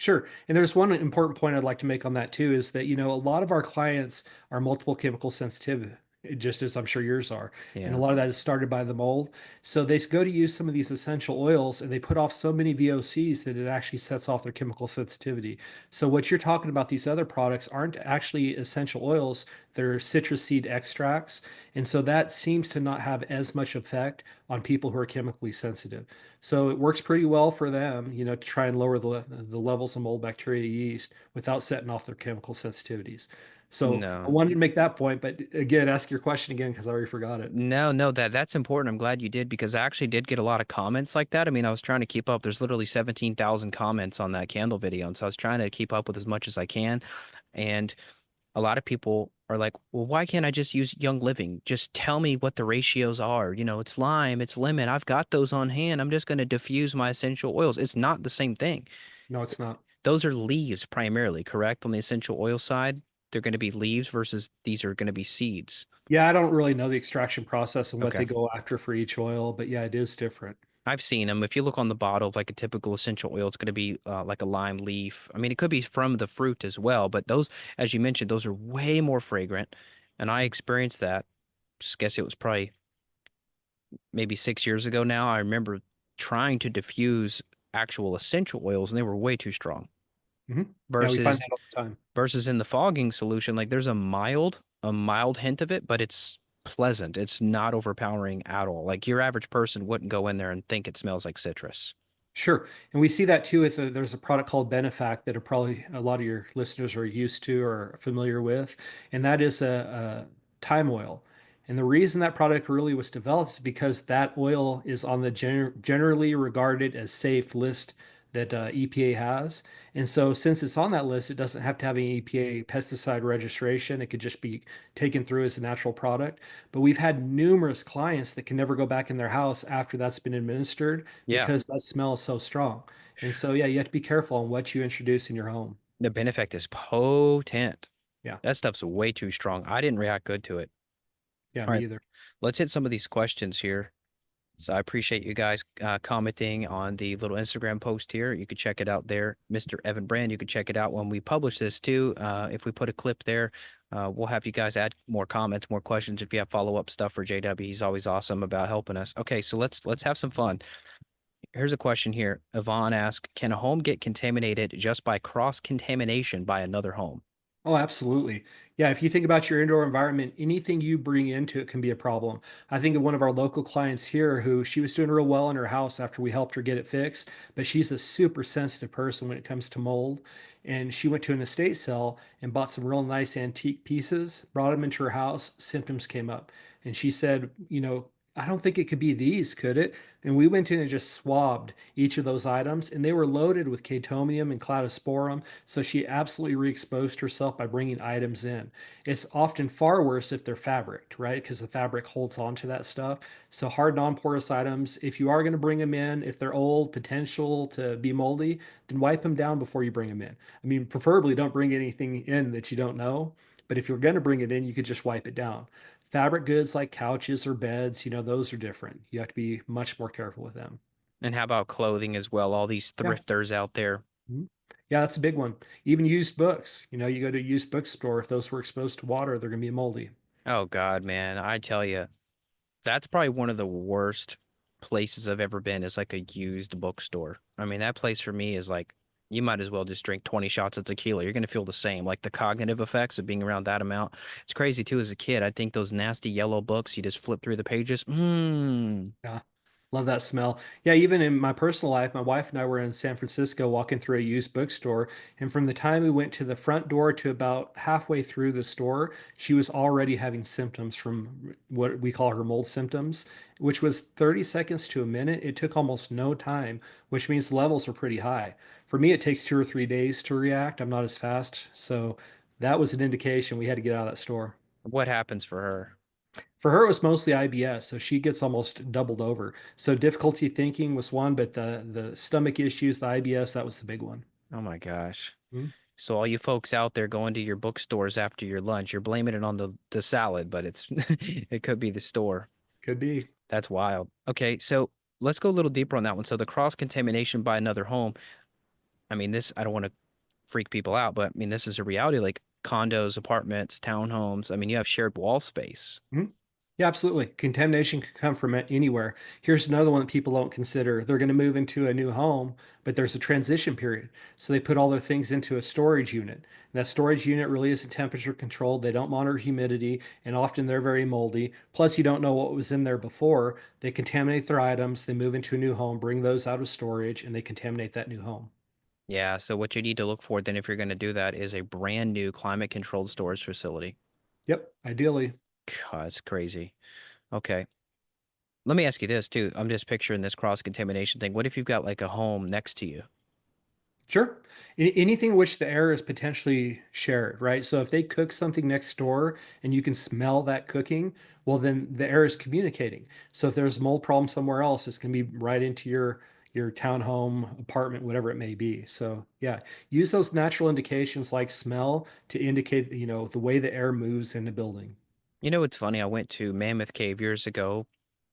Sure. And there's one important point I'd like to make on that too is that, a lot of our clients are multiple chemical sensitive, just as I'm sure yours are. And a yeah. lot of that is started by the mold. So they go to use some of these essential oils and they put off so many VOCs that it actually sets off their chemical sensitivity. So what you're talking about, these other products aren't actually essential oils, they're citrus seed extracts. And so that seems to not have as much effect on people who are chemically sensitive. So it works pretty well for them, to try and lower the levels of mold, bacteria, yeast without setting off their chemical sensitivities. So I No. wanted to make that point, but again, ask your question again because I already forgot it. No, that's important. I'm glad you did because I actually did get a lot of comments like that. I mean, I was trying to keep up. There's literally 17,000 comments on that candle video, and so I was trying to keep up with as much as I can. And a lot of people are like, well, why can't I just use Young Living? Just tell me what the ratios are. You know, it's lime, it's lemon. I've got those on hand. I'm just going to diffuse my essential oils. It's not the same thing. No, it's not. Those are leaves primarily, correct? On the essential oil side, they're going to be leaves versus these are going to be seeds. Yeah, I don't really know the extraction process and what Okay. they go after for each oil, but yeah, it is different. I've seen them. If you look on the bottle of like a typical essential oil, it's going to be like a lime leaf. I mean, it could be from the fruit as well, but those, as you mentioned, those are way more fragrant. And I experienced that. Just guess it was probably maybe 6 years ago now. I remember trying to diffuse actual essential oils, and they were way too strong. Hmm. Yeah, we find Versus that all the time. versus in the fogging solution, like there's a mild hint of it, but it's pleasant. It's not overpowering at all. Like your average person wouldn't go in there and think it smells like citrus. Sure. And we see that too with there's a product called Benefact that are probably a lot of your listeners are used to or familiar with, and that is a thyme oil. And the reason that product really was developed is because that oil is on the generally regarded as safe list that EPA has. And so since it's on that list, it doesn't have to have any EPA pesticide registration. It could just be taken through as a natural product. But we've had numerous clients that can never go back in their house after that's been administered Yeah. because that smell is so strong. And so, yeah, you have to be careful on what you introduce in your home. The Benefect is potent. Yeah. That stuff's way too strong. I didn't react good to it. Yeah, All me right, either. let's hit some of these questions here. So I appreciate you guys commenting on the little Instagram post here. You could check it out there, Mr. Evan Brand. You could check it out when we publish this too. If we put a clip there, we'll have you guys add more comments, more questions. If you have follow-up stuff for JW, he's always awesome about helping us. Okay, so let's have some fun. Here's a question here. Yvonne asks, can a home get contaminated just by cross-contamination by another home? Oh, absolutely. Yeah, if you think about your indoor environment, anything you bring into it can be a problem. I think of one of our local clients here who she was doing real well in her house after we helped her get it fixed, but she's a super sensitive person when it comes to mold. And she went to an estate sale and bought some real nice antique pieces, brought them into her house, symptoms came up. And she said, I don't think it could be these, could it? And we went in and just swabbed each of those items, and they were loaded with chaetomium and cladosporum. So she absolutely re-exposed herself by bringing items in. It's often far worse if they're fabric, right? Because the fabric holds on to that stuff. So hard non-porous items, if you are going to bring them in, if they're old, potential to be moldy, then wipe them down before you bring them in. I mean, preferably don't bring anything in that you don't know. But if you're going to bring it in, you could just wipe it down. Fabric goods like couches or beds, those are different. You have to be much more careful with them. And how about clothing as well? All these Yeah. thrifters out there. Mhm. Yeah, that's a big one. Even used books. You go to a used bookstore, if those were exposed to water, they're going to be moldy. Oh God, man, I tell you, that's probably one of the worst places I've ever been is like a used bookstore. I mean, that place for me is like you might as well just drink 20 shots of tequila. You're gonna feel the same. Like the cognitive effects of being around that amount. It's crazy too as a kid. I think those nasty yellow books, you just flip through the pages. Yeah. Love that smell. Yeah, even in my personal life, my wife and I were in San Francisco walking through a used bookstore. And from the time we went to the front door to about halfway through the store, she was already having symptoms from what we call her mold symptoms, which was 30 seconds to a minute. It took almost no time, which means the levels were pretty high. For me, it takes 2 or 3 days to react. I'm not as fast. So that was an indication we had to get out of that store. What happens for her? For her, it was mostly IBS, so she gets almost doubled over. So difficulty thinking was one, but the stomach issues, the IBS, that was the big one. Oh my gosh. Mhm. So all you folks out there going to your bookstores after your lunch, you're blaming it on the salad, but it's it could be the store. Could be. That's wild. Okay, so let's go a little deeper on that one. So the cross-contamination by another home. I mean, this I don't want to freak people out, but I mean, this is a reality. Like condos, apartments, townhomes. I mean, you have shared wall space. Mhm. Yeah, absolutely. Contamination can come from anywhere. Here's another one that people don't consider. They're going to move into a new home, but there's a transition period. So they put all their things into a storage unit. That storage unit really isn't temperature controlled. They don't monitor humidity, and often they're very moldy. Plus, you don't know what was in there before. They contaminate their items. They move into a new home, bring those out of storage, and they contaminate that new home. Yeah, so what you need to look for then if you're going to do that is a brand new climate controlled storage facility. Yep, ideally. God, it's crazy. Okay. Let me ask you this too. I'm just picturing this cross-contamination thing. What if you've got like a home next to you? Sure. Anything which the air is potentially shared, right? So if they cook something next door and you can smell that cooking, well, then the air is communicating. So if there's a mold problem somewhere else, it's going to be right into your townhome, apartment, whatever it may be. So yeah, use those natural indications like smell to indicate, the way the air moves in the building. You know, it's funny. I went to Mammoth Cave years ago,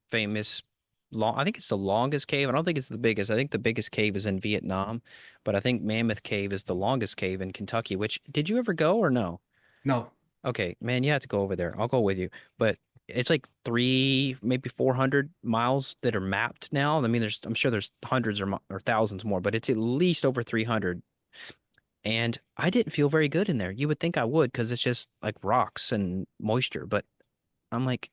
famous long, I think it's the longest cave. I don't think it's the biggest. I think the biggest cave is in Vietnam, but I think Mammoth Cave is the longest cave in Kentucky, which did you ever go or no? No, Okay, man, you have to go over there. I'll go with you. But it's like three, maybe 400 miles that are mapped now. I mean, I'm sure there's hundreds or thousands more, but it's at least over 300. And I didn't feel very good in there. You would think I would because it's just like rocks and moisture, but I'm like,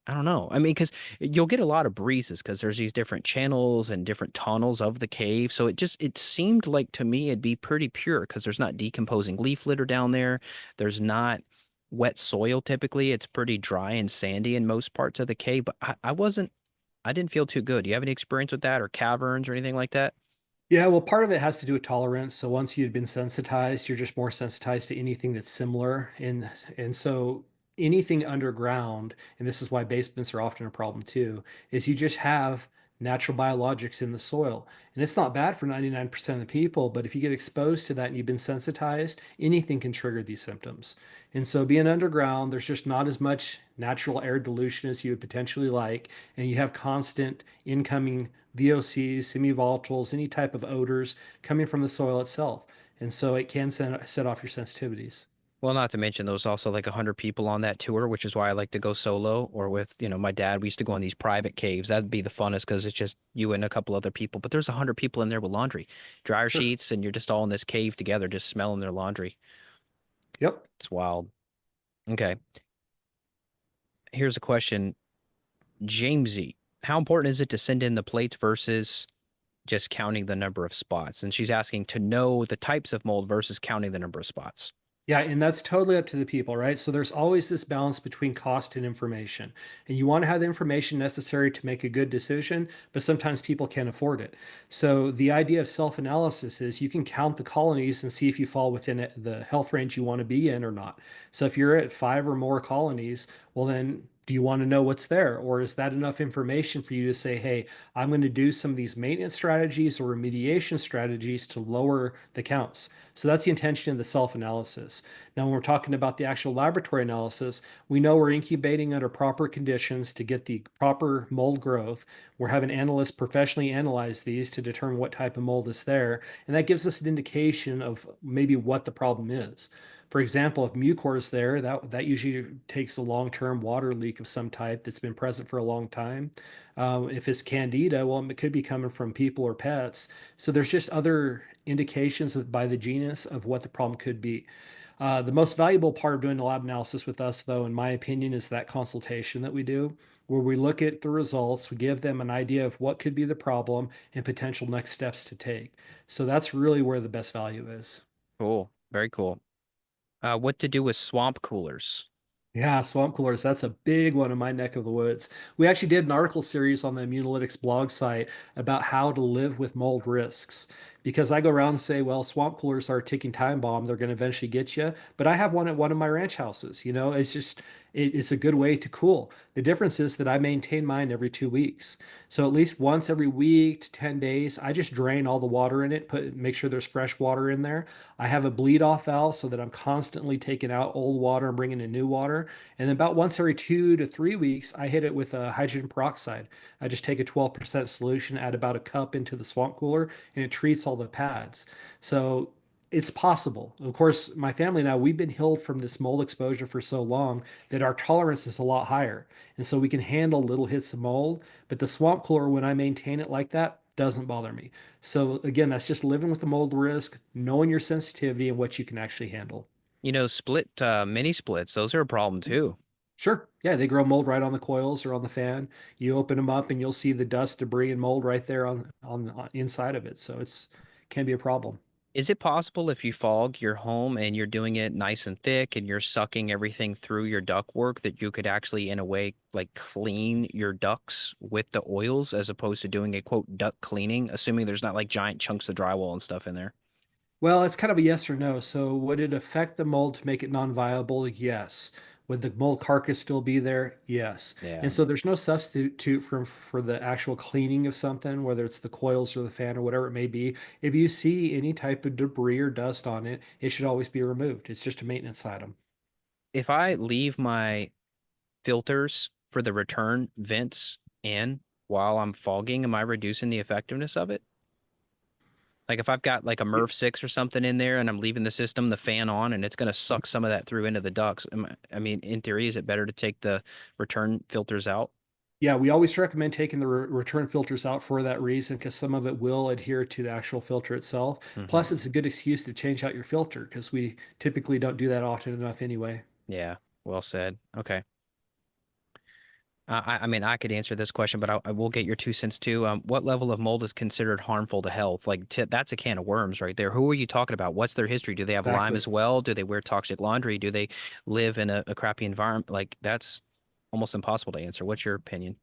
I don't know. I mean, because you'll get a lot of breezes because there's these different channels and different tunnels of the cave. So it seemed like to me it'd be pretty pure because there's not decomposing leaf litter down there. There's not wet soil typically. It's pretty dry and sandy in most parts of the cave. But I didn't feel too good. Do you have any experience with that or caverns or anything like that? yeah, well, part of it has to do with tolerance. So once you've been sensitized, you're just more sensitized to anything that's similar. And so anything underground, and this is why basements are often a problem too, is you just have natural biologics in the soil. And it's not bad for 99% of the people, but if you get exposed to that and you've been sensitized, anything can trigger these symptoms. And so being underground, there's just not as much natural air dilution as you would potentially like, and you have constant incoming VOCs, semi-volatiles, any type of odors coming from the soil itself. And so it can set off your sensitivities. Well, not to mention there was also like 100 people on that tour, which is why I like to go solo or with, my dad. We used to go on these private caves. That'd be the funnest because it's just you and a couple other people. But there's 100 people in there with laundry, dryer Sure. sheets, and you're just all in this cave together, just smelling their laundry. Yep. It's wild. Okay. Here's a question. Jamesy, how important is it to send in the plates versus just counting the number of spots? And she's asking to know the types of mold versus counting the number of spots. Yeah, and that's totally up to the people, right? So there's always this balance between cost and information. And you want to have the information necessary to make a good decision, but sometimes people can't afford it. So the idea of self-analysis is you can count the colonies and see if you fall within the health range you want to be in or not. So if you're at 5 or more colonies, well, then do you want to know what's there? Or is that enough information for you to say, hey, I'm going to do some of these maintenance strategies or remediation strategies to lower the counts? So that's the intention of the self-analysis. Now, when we're talking about the actual laboratory analysis, we know we're incubating under proper conditions to get the proper mold growth. We're having analysts professionally analyze these to determine what type of mold is there. And that gives us an indication of maybe what the problem is. For example, if mucor is there, that usually takes a long-term water leak of some type that's been present for a long time. If it's candida, well, it could be coming from people or pets. So there's just other indications by the genus of what the problem could be. The most valuable part of doing the lab analysis with us, though, in my opinion, is that consultation that we do, where we look at the results, we give them an idea of what could be the problem and potential next steps to take. So that's really where the best value is. Cool. Very cool. What to do with swamp coolers? Yeah, swamp coolers, that's a big one in my neck of the woods. We actually did an article series on the Immunolytics blog site about how to live with mold risks. Because I go around and say, well, swamp coolers are a ticking time bomb. They're going to eventually get you. But I have one at one of my ranch houses. It's just, it's a good way to cool. The difference is that I maintain mine every 2 weeks. So at least once every week to 10 days, I just drain all the water in it, make sure there's fresh water in there. I have a bleed off valve so that I'm constantly taking out old water and bringing in new water. And then about once every 2 to 3 weeks, I hit it with a hydrogen peroxide. I just take a 12% solution, add about a cup into the swamp cooler, and it treats all the pads. So it's possible. Of course, my family and I, we've been healed from this mold exposure for so long that our tolerance is a lot higher. And so we can handle little hits of mold. But the swamp cooler, when I maintain it like that, doesn't bother me. So again, that's just living with the mold risk, knowing your sensitivity and what you can actually handle. Mini splits, those are a problem too. Sure. Yeah, they grow mold right on the coils or on the fan. You open them up and you'll see the dust, debris, and mold right there on inside of it. So it's can be a problem. Is it possible if you fog your home and you're doing it nice and thick and you're sucking everything through your ductwork that you could actually, in a way, like clean your ducts with the oils as opposed to doing a quote duct cleaning, assuming there's not like giant chunks of drywall and stuff in there? Well, it's kind of a yes or no. So would it affect the mold to make it non-viable? Yes. Would the mold carcass still be there? Yes. Yeah. And so there's no substitute for the actual cleaning of something, whether it's the coils or the fan or whatever it may be. If you see any type of debris or dust on it, it should always be removed. It's just a maintenance item. If I leave my filters for the return vents in while I'm fogging, am I reducing the effectiveness of it? Like if I've got like a MERV 6 or something in there and I'm leaving the system, the fan on, and it's going to suck some of that through into the ducts. I mean, in theory, is it better to take the return filters out? Yeah, we always recommend taking the return filters out for that reason because some of it will adhere to the actual filter itself. Hmm. Plus, it's a good excuse to change out your filter because we typically don't do that often enough anyway. Yeah, well said. Okay. I mean, I could answer this question, but I will get your 2 cents too. What level of mold is considered harmful to health? Like, that's a can of worms right there. Who are you talking about? What's their history? Do they have Lyme Exactly. as well? Do they wear toxic laundry? Do they live in a crappy environment? Like, that's almost impossible to answer. What's your opinion?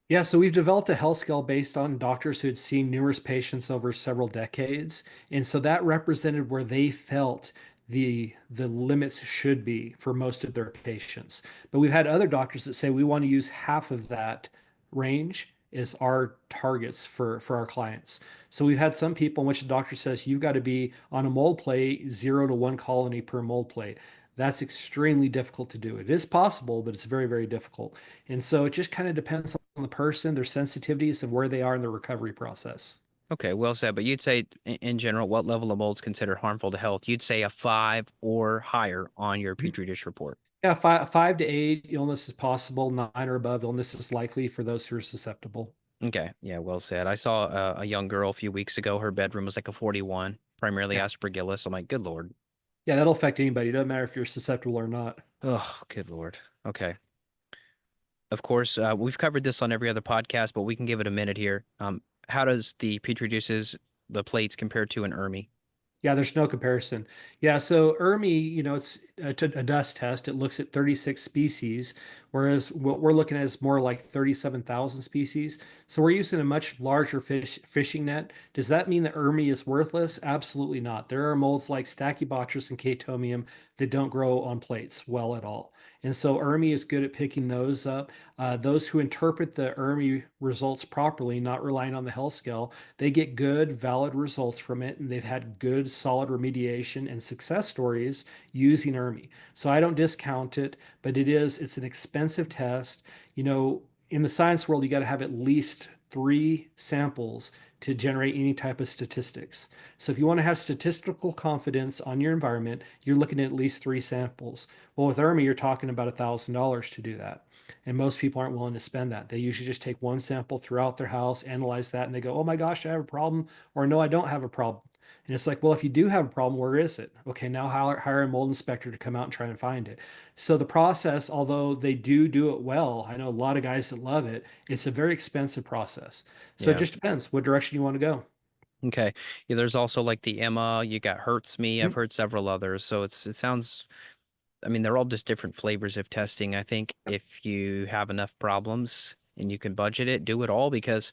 Yeah, so we've developed a health scale based on doctors who had seen numerous patients over several decades. And so that represented where they felt the limits should be for most of their patients. But we've had other doctors that say we want to use half of that range as our targets for our clients. So we've had some people in which the doctor says you've got to be on a mold plate 0 to 1 colony per mold plate. That's extremely difficult to do. It is possible, but it's very, very difficult. And so it just kind of depends on the person, their sensitivities, and where they are in the recovery process. Okay, well said. But you'd say, in general, what level of mold is considered harmful to health? You'd say a 5 or higher on your Mhm. Petri dish report. Yeah, five to eight illness is possible. 9 or above illness is likely for those who are susceptible. Okay, yeah, well said. I saw a young girl a few weeks ago. Her bedroom was like a 41, primarily Yeah. aspergillus. I'm like, good Lord. Yeah, that'll affect anybody. It doesn't matter if you're susceptible or not. Oh, good Lord. Okay. Of course, we've covered this on every other podcast, but we can give it a minute here. How does the petri dishes, the plates, compare to an ERMI? Yeah, there's no comparison. Yeah, so ERMI, it's a dust test. It looks at 36 species, whereas what we're looking at is more like 37,000 species. So we're using a much larger fishing net. Does that mean that ERMI is worthless? Absolutely not. There are molds like Stachybotrys and Chaetomium that don't grow on plates well at all. And so ERMI is good at picking those up. Those who interpret the ERMI results properly, not relying on the Hell scale, they get good, valid results from it, and they've had good, solid remediation and success stories using ERMI. So I don't discount it, but it's an expensive test. In the science world, you got to have at least 3 samples to generate any type of statistics. So if you want to have statistical confidence on your environment, you're looking at least 3 samples. Well, with ERMI, you're talking about $1,000 to do that. And most people aren't willing to spend that. They usually just take one sample throughout their house, analyze that, and they go, oh my gosh, I have a problem, or no, I don't have a problem. And it's like, well, if you do have a problem, where is it? Okay, now hire a mold inspector to come out and try and find it. So the process, although they do it well, I know a lot of guys that love it, it's a very expensive process. So it Yeah. just depends what direction you want to go. Okay. Yeah, there's also like the Emma, you got Hurts Me. I've Mhm. heard several others. So it sounds, I mean, they're all just different flavors of testing. I think if you have enough problems and you can budget it, do it all because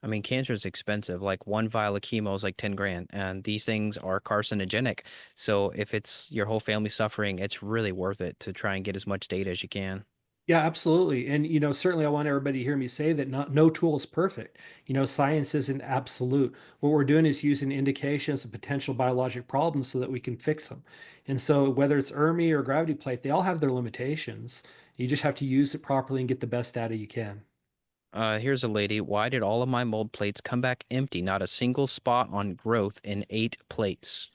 I mean, cancer is expensive. Like one vial of chemo is like 10 grand, and these things are carcinogenic. So if it's your whole family suffering, it's really worth it to try and get as much data as you can. Yeah, absolutely. And certainly I want everybody to hear me say that no tool is perfect. Science isn't absolute. What we're doing is using indications of potential biologic problems so that we can fix them. And so whether it's ERMI or gravity plate, they all have their limitations. You just have to use it properly and get the best data you can. Here's a lady. Why did all of my mold plates come back empty? Not a single spot on growth in 8 plates.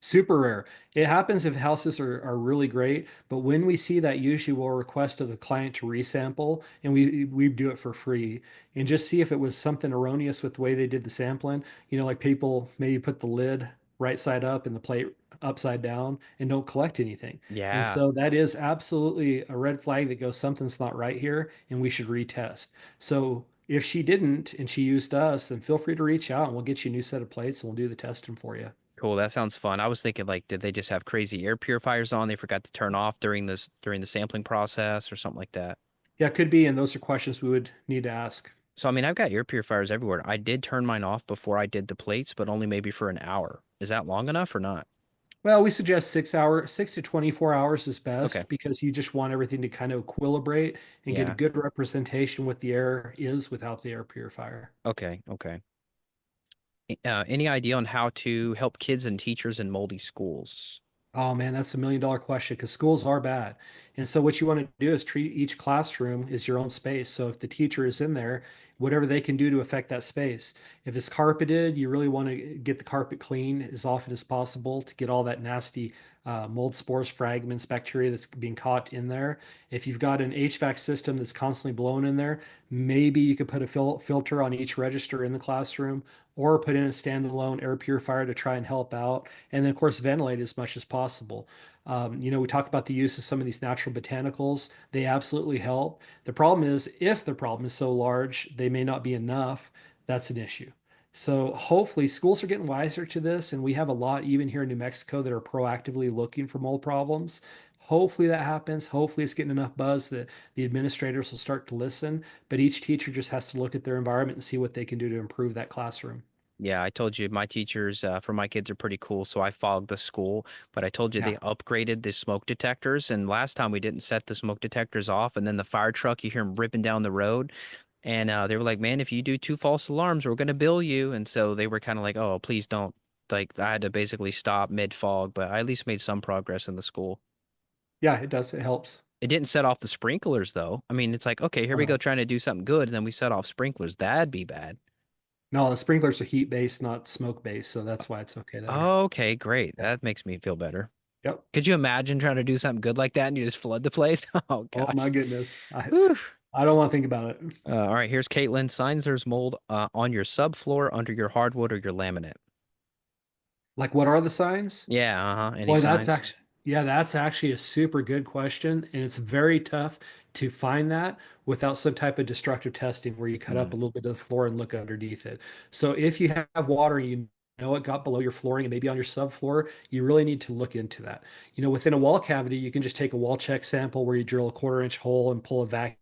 Super rare. It happens if houses are really great, but when we see that, usually we'll request of the client to resample, and we do it for free and just see if it was something erroneous with the way they did the sampling. Like people maybe put the lid right side up and the plate upside down and don't collect anything. And Yeah, so that is absolutely a red flag that goes, something's not right here, and we should retest. So if she didn't and she used us, then feel free to reach out and we'll get you a new set of plates and we'll do the testing for you. cool. That sounds fun. I was thinking like, did they just have crazy air purifiers on they forgot to turn off during the sampling process or something like that? Yeah, it could be, and those are questions we would need to ask. So I mean, I've got air purifiers everywhere. I did turn mine off before I did the plates, but only maybe for an hour. Is that long enough or not? Well, we suggest 6 to 24 hours is Okay. best because you just want everything to kind of equilibrate and get a Yeah. good representation what the air is without the air purifier. Okay. Okay. Any idea on how to help kids and teachers in moldy schools? Oh man, that's $1 million question because schools are bad. And so what you want to do is treat each classroom as your own space. So if the teacher is in there, whatever they can do to affect that space. If it's carpeted, you really want to get the carpet clean as often as possible to get all that nasty mold spores, fragments, bacteria that's being caught in there. If you've got an HVAC system that's constantly blowing in there, maybe you could put a filter on each register in the classroom or put in a standalone air purifier to try and help out. And then, of course, ventilate as much as possible. We talk about the use of some of these natural botanicals. They absolutely help. The problem is, if the problem is so large, they may not be enough. That's an issue. So hopefully schools are getting wiser to this, and we have a lot even here in New Mexico that are proactively looking for mold problems. Hopefully that happens. Hopefully it's getting enough buzz that the administrators will start to listen, but each teacher just has to look at their environment and see what they can do to improve that classroom. Yeah, I told you my teachers for my kids are pretty cool, so I fogged the school. But I told you Yeah. they upgraded the smoke detectors, and last time we didn't set the smoke detectors off, and then the fire truck, you hear them ripping down the road, and they were like, "Man, if you do 2 false alarms, we're gonna bill you." And so they were kind of like, "Oh, please don't." Like I had to basically stop mid fog, but I at least made some progress in the school. Yeah, it does. It helps. It didn't set off the sprinklers though. I mean, it's like, okay, here Oh, we go no. trying to do something good, and then we set off sprinklers. That'd be bad. No, the sprinklers are heat based, not smoke based, so that's why it's okay there. Okay, great. Yeah. That makes me feel better. Yep. Could you imagine trying to do something good like that and you just flood the place? Oh Oh my gosh. goodness. Whew. I don't want to think about it. All right, here's Caitlin. Signs there's mold on your subfloor, under your hardwood, or your laminate. Like, what are the signs? Yeah, uh-huh. Any Boy, signs? that's actually a super good question, and it's very tough to find that without some type of destructive testing where you cut up Mm, a little bit of the floor and look underneath it. So if you have water, you know it got below your flooring and maybe on your subfloor, you really need to look into that. Within a wall cavity, you can just take a wall check sample where you drill a 1/4 inch hole and pull a vacuum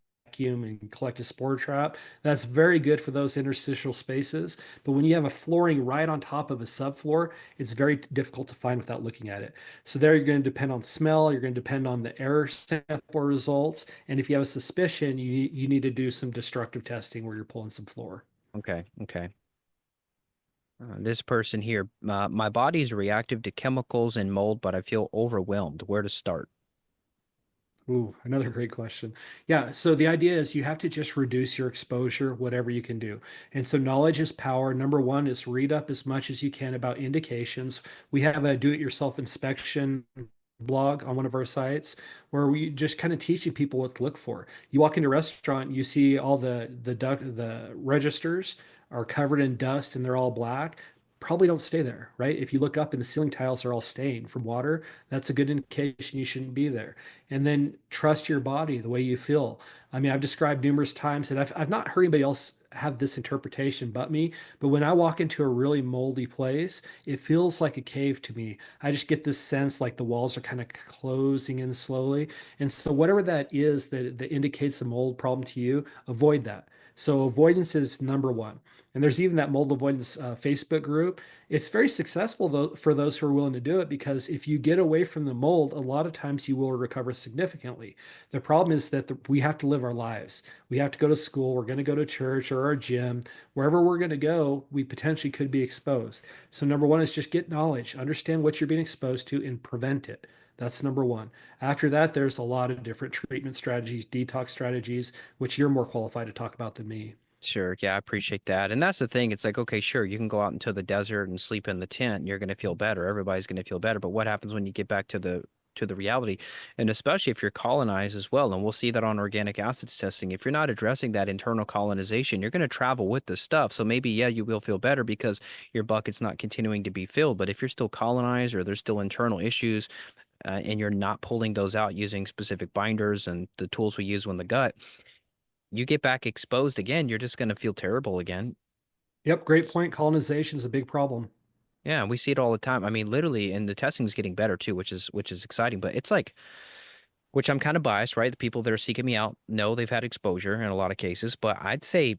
and collect a spore trap. That's very good for those interstitial spaces. But when you have a flooring right on top of a subfloor, it's very difficult to find without looking at it. So there you're going to depend on smell, you're going to depend on the error sample results, and if you have a suspicion, you need to do some destructive testing where you're pulling some floor. okay, okay. This person here, my body is reactive to chemicals and mold, but I feel overwhelmed. Where to start? Ooh, another great question. Yeah, so the idea is you have to just reduce your exposure, whatever you can do. And so knowledge is power. Number one is read up as much as you can about indications. We have a do-it-yourself inspection blog on one of our sites where we just kind of teaching people what to look for. You walk into a restaurant, you see all the registers are covered in dust and they're all black. Probably don't stay there, right? If you look up and the ceiling tiles are all stained from water, that's a good indication you shouldn't be there. And then trust your body, the way you feel. I mean, I've described numerous times, and I've not heard anybody else have this interpretation but me. But when I walk into a really moldy place, it feels like a cave to me. I just get this sense like the walls are kind of closing in slowly. And so, whatever that is that indicates a mold problem to you, avoid that. So, avoidance is number one. And there's even that mold avoidance Facebook group. It's very successful though for those who are willing to do it because if you get away from the mold, a lot of times you will recover significantly. The problem is that we have to live our lives. We have to go to school. We're going to go to church or our gym. Wherever we're going to go, we potentially could be exposed. So, number one is just get knowledge, understand what you're being exposed to, and prevent it. That's number one. After that, there's a lot of different treatment strategies, detox strategies, which you're more qualified to talk about than me. Sure. Yeah, I appreciate that. And that's the thing. It's like, okay, sure, you can go out into the desert and sleep in the tent and you're going to feel better. Everybody's going to feel better. But what happens when you get back to the reality? And especially if you're colonized as well, and we'll see that on organic acids testing. If you're not addressing that internal colonization, you're going to travel with the stuff. So maybe, yeah, you will feel better because your bucket's not continuing to be filled. But if you're still colonized or there's still internal issues, and you're not pulling those out using specific binders and the tools we use when the gut, you get back exposed again, you're just going to feel terrible again. Yep, great point. Colonization is a big problem. Yeah, we see it all the time. I mean, literally, and the testing is getting better too, which is exciting. But it's like, which I'm kind of biased, right? The people that are seeking me out know they've had exposure in a lot of cases, but I'd say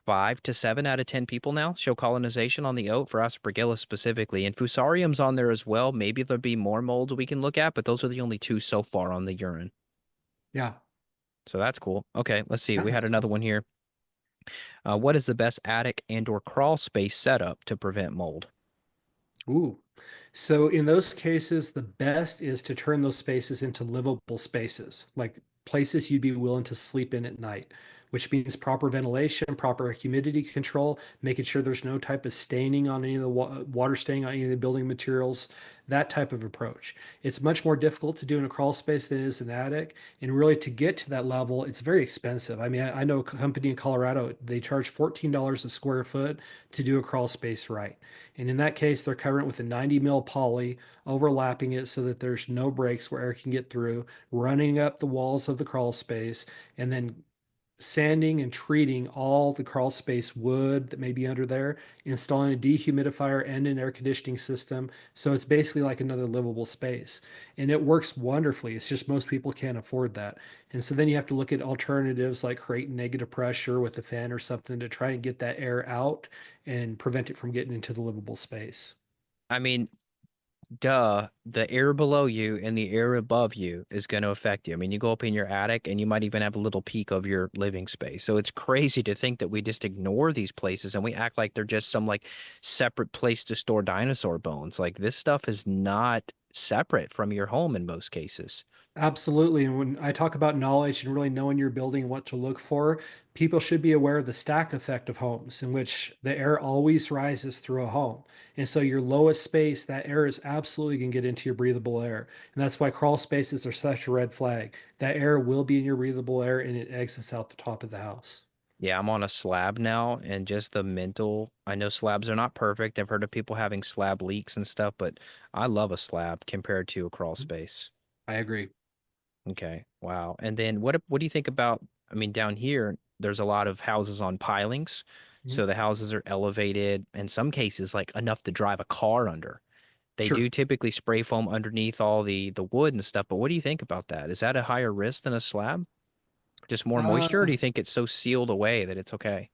5 to 7 out of 10 people now show colonization on the oat for Aspergillus specifically, and Fusarium's on there as well. Maybe there'll be more molds we can look at, but those are the only two so far on the urine. Yeah. So that's cool. Okay, let's see. Yeah. We had another one here. What is the best attic and or crawl space setup to prevent mold? Ooh. So in those cases, the best is to turn those spaces into livable spaces, like places you'd be willing to sleep in at night, which means proper ventilation, proper humidity control, making sure there's no type of staining on any of the water staining on any of the building materials, that type of approach. It's much more difficult to do in a crawl space than it is an attic. And really to get to that level, it's very expensive. I mean, I know a company in Colorado, they charge $14 a square foot to do a crawl space right. And in that case, they're covering it with a 90 mil poly, overlapping it so that there's no breaks where air can get through, running up the walls of the crawl space, and then sanding and treating all the crawl space wood that may be under there, installing a dehumidifier and an air conditioning system. So it's basically like another livable space. And it works wonderfully. It's just most people can't afford that. And so then you have to look at alternatives like creating negative pressure with a fan or something to try and get that air out and prevent it from getting into the livable space. I mean, duh, the air below you and the air above you is going to affect you. I mean, you go up in your attic and you might even have a little peek of your living space. So it's crazy to think that we just ignore these places and we act like they're just some like separate place to store dinosaur bones. Like this stuff is not separate from your home in most cases. Absolutely. And when I talk about knowledge and really knowing your building and what to look for, people should be aware of the stack effect of homes, in which the air always rises through a home. And so your lowest space, that air is absolutely going to get into your breathable air. And that's why crawl spaces are such a red flag. That air will be in your breathable air and it exits out the top of the house. Yeah, I'm on a slab now, and just the mental. I know slabs are not perfect. I've heard of people having slab leaks and stuff, but I love a slab compared to a crawl space. I agree. Okay, wow. And then what do you think about, I mean, down here, there's a lot of houses on pilings. Mhm. So the houses are elevated, in some cases, like enough to drive a car under. They Sure. do typically spray foam underneath all the wood and stuff, but what do you think about that? Is that a higher risk than a slab? Just more moisture, or do Uh, you think it's so sealed away that it's okay?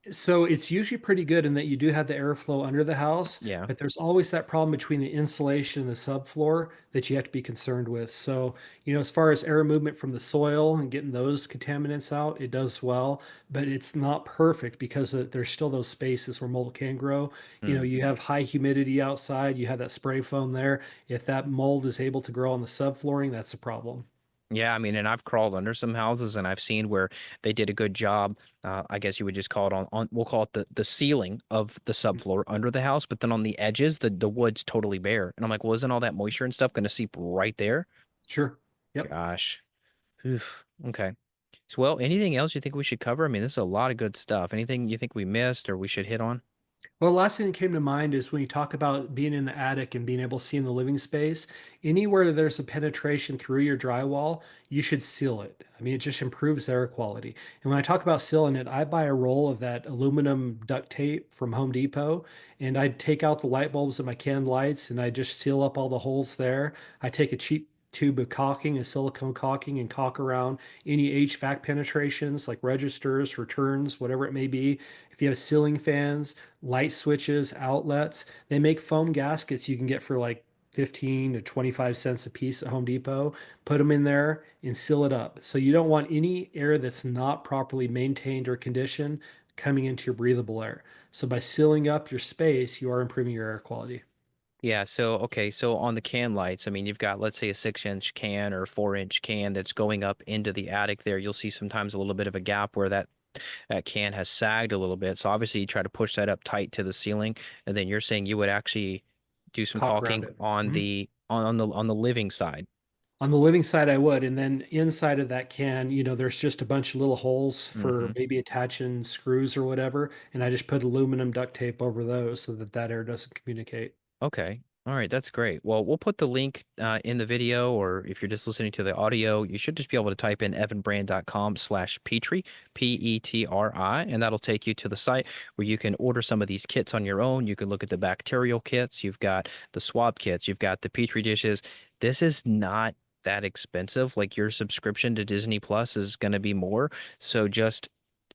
So it's usually pretty good in that you do have the airflow under the house, Yeah. but there's always that problem between the insulation and the subfloor that you have to be concerned with. So, as far as air movement from the soil and getting those contaminants out, it does well, but it's not perfect because there's still those spaces where mold can grow. Hmm. You have high humidity outside, you have that spray foam there. If that mold is able to grow on the subflooring, that's a problem. Yeah, I mean, and I've crawled under some houses and I've seen where they did a good job. I guess you would just call it we'll call it the ceiling of the subfloor under the house, but then on the edges, the wood's totally bare. And I'm like, well, isn't all that moisture and stuff going to seep right there? Sure. Yep. Gosh. Oof. Okay. So, well, anything else you think we should cover? I mean, this is a lot of good stuff. Anything you think we missed or we should hit on? Well, the last thing that came to mind is when you talk about being in the attic and being able to see in the living space, anywhere there's a penetration through your drywall, you should seal it. I mean, it just improves air quality. And when I talk about sealing it, I buy a roll of that aluminum duct tape from Home Depot, and I take out the light bulbs of my can lights and I just seal up all the holes there. I take a cheap tube of caulking, a silicone caulking, and caulk around any HVAC penetrations like registers, returns, whatever it may be. If you have ceiling fans, light switches, outlets. They make foam gaskets you can get for like 15 to 25 cents a piece at Home Depot. Put them in there and seal it up. So you don't want any air that's not properly maintained or conditioned coming into your breathable air. So by sealing up your space, you are improving your air quality. Yeah, so okay, so on the can lights, I mean, you've got let's say a 6-inch can or a 4-inch can that's going up into the attic there. You'll see sometimes a little bit of a gap where that can has sagged a little bit. So obviously you try to push that up tight to the ceiling, and then you're saying you would actually do some Caulk around caulking it. on Mhm. the living side. On the living side, I would. And then inside of that can, there's just a bunch of little holes for Hmm. maybe attaching screws or whatever. And I just put aluminum duct tape over those so that that air doesn't communicate. Okay. All right, that's great. Well, we'll put the link in the video, or if you're just listening to the audio, you should just be able to type in evanbrand.com/Petri, Petri, and that'll take you to the site where you can order some of these kits on your own. You can look at the bacterial kits, you've got the swab kits, you've got the Petri dishes. This is not that expensive. Like your subscription to Disney Plus is going to be more. So just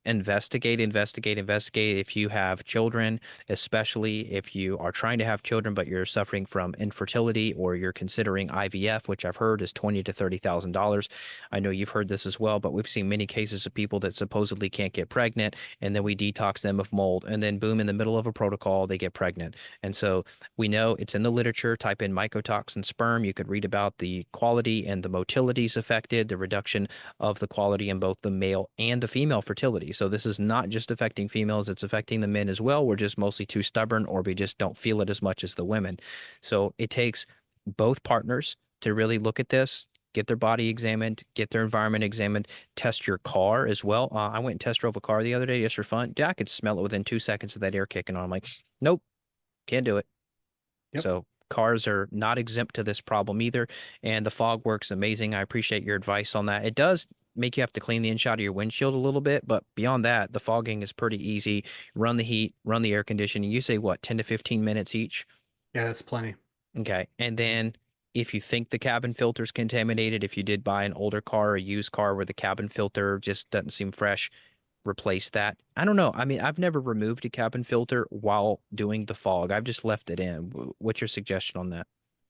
investigate, investigate, investigate. If you have children, especially if you are trying to have children but you're suffering from infertility or you're considering IVF, which I've heard is $20,000 to $30,000. I know you've heard this as well, but we've seen many cases of people that supposedly can't get pregnant, and then we detox them of mold, and then boom, in the middle of a protocol, they get pregnant. And so we know it's in the literature. Type in mycotoxin sperm. You could read about the quality and the motilities affected, the reduction of the quality in both the male and the female fertility. So this is not just affecting females, it's affecting the men as well. We're just mostly too stubborn, or we just don't feel it as much as the women. So it takes both partners to really look at this, get their body examined, get their environment examined, test your car as well. I went and test drove a car the other day just for fun. Yeah, I could smell it within 2 seconds of that air kicking on. I'm like, nope, can't do it. Yep. So cars are not exempt to this problem either. And the fog works amazing. I appreciate your advice on that. It does make you have to clean the inside of your windshield a little bit, but beyond that, the fogging is pretty easy. Run the heat, run the air conditioning. You say what, 10 to 15 minutes each? Yeah, that's plenty. Okay. And then if you think the cabin filter is contaminated, if you did buy an older car or a used car where the cabin filter just doesn't seem fresh, replace that. I don't know. I mean, I've never removed a cabin filter while doing the fog. I've just left it in. What's your suggestion on that?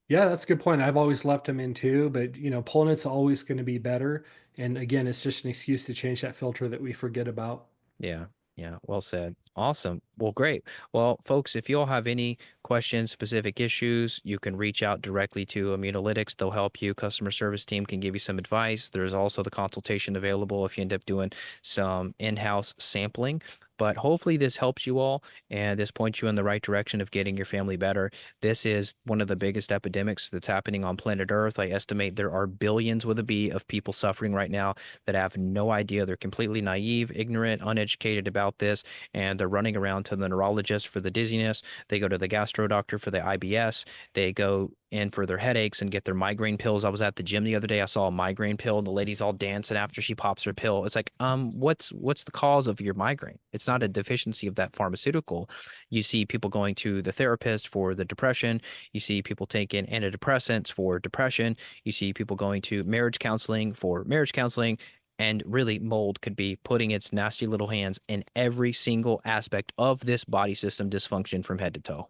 Yeah, that's a good point. I've always left them in too, but pulling it's always going to be better. And again, it's just an excuse to change that filter that we forget about. Yeah. Yeah. Well said. Awesome. Well, great. Well, folks, if you all have any questions, specific issues, you can reach out directly to Immunolytics. They'll help you. Customer service team can give you some advice. There's also the consultation available if you end up doing some in-house sampling. But hopefully this helps you all and this points you in the right direction of getting your family better. This is one of the biggest epidemics that's happening on planet Earth. I estimate there are billions with a B of people suffering right now that have no idea. They're completely naive, ignorant, uneducated about this, and they're running around to the neurologist for the dizziness. They go to the gastro doctor for the IBS. They go in for their headaches and get their migraine pills. I was at the gym the other day. I saw a migraine pill and the lady's all dancing after she pops her pill. It's like, what's the cause of your migraine? It's not a deficiency of that pharmaceutical. You see people going to the therapist for the depression. You see people taking antidepressants for depression. You see people going to marriage counseling for marriage counseling. And really, mold could be putting its nasty little hands in every single aspect of this body system dysfunction from head to toe.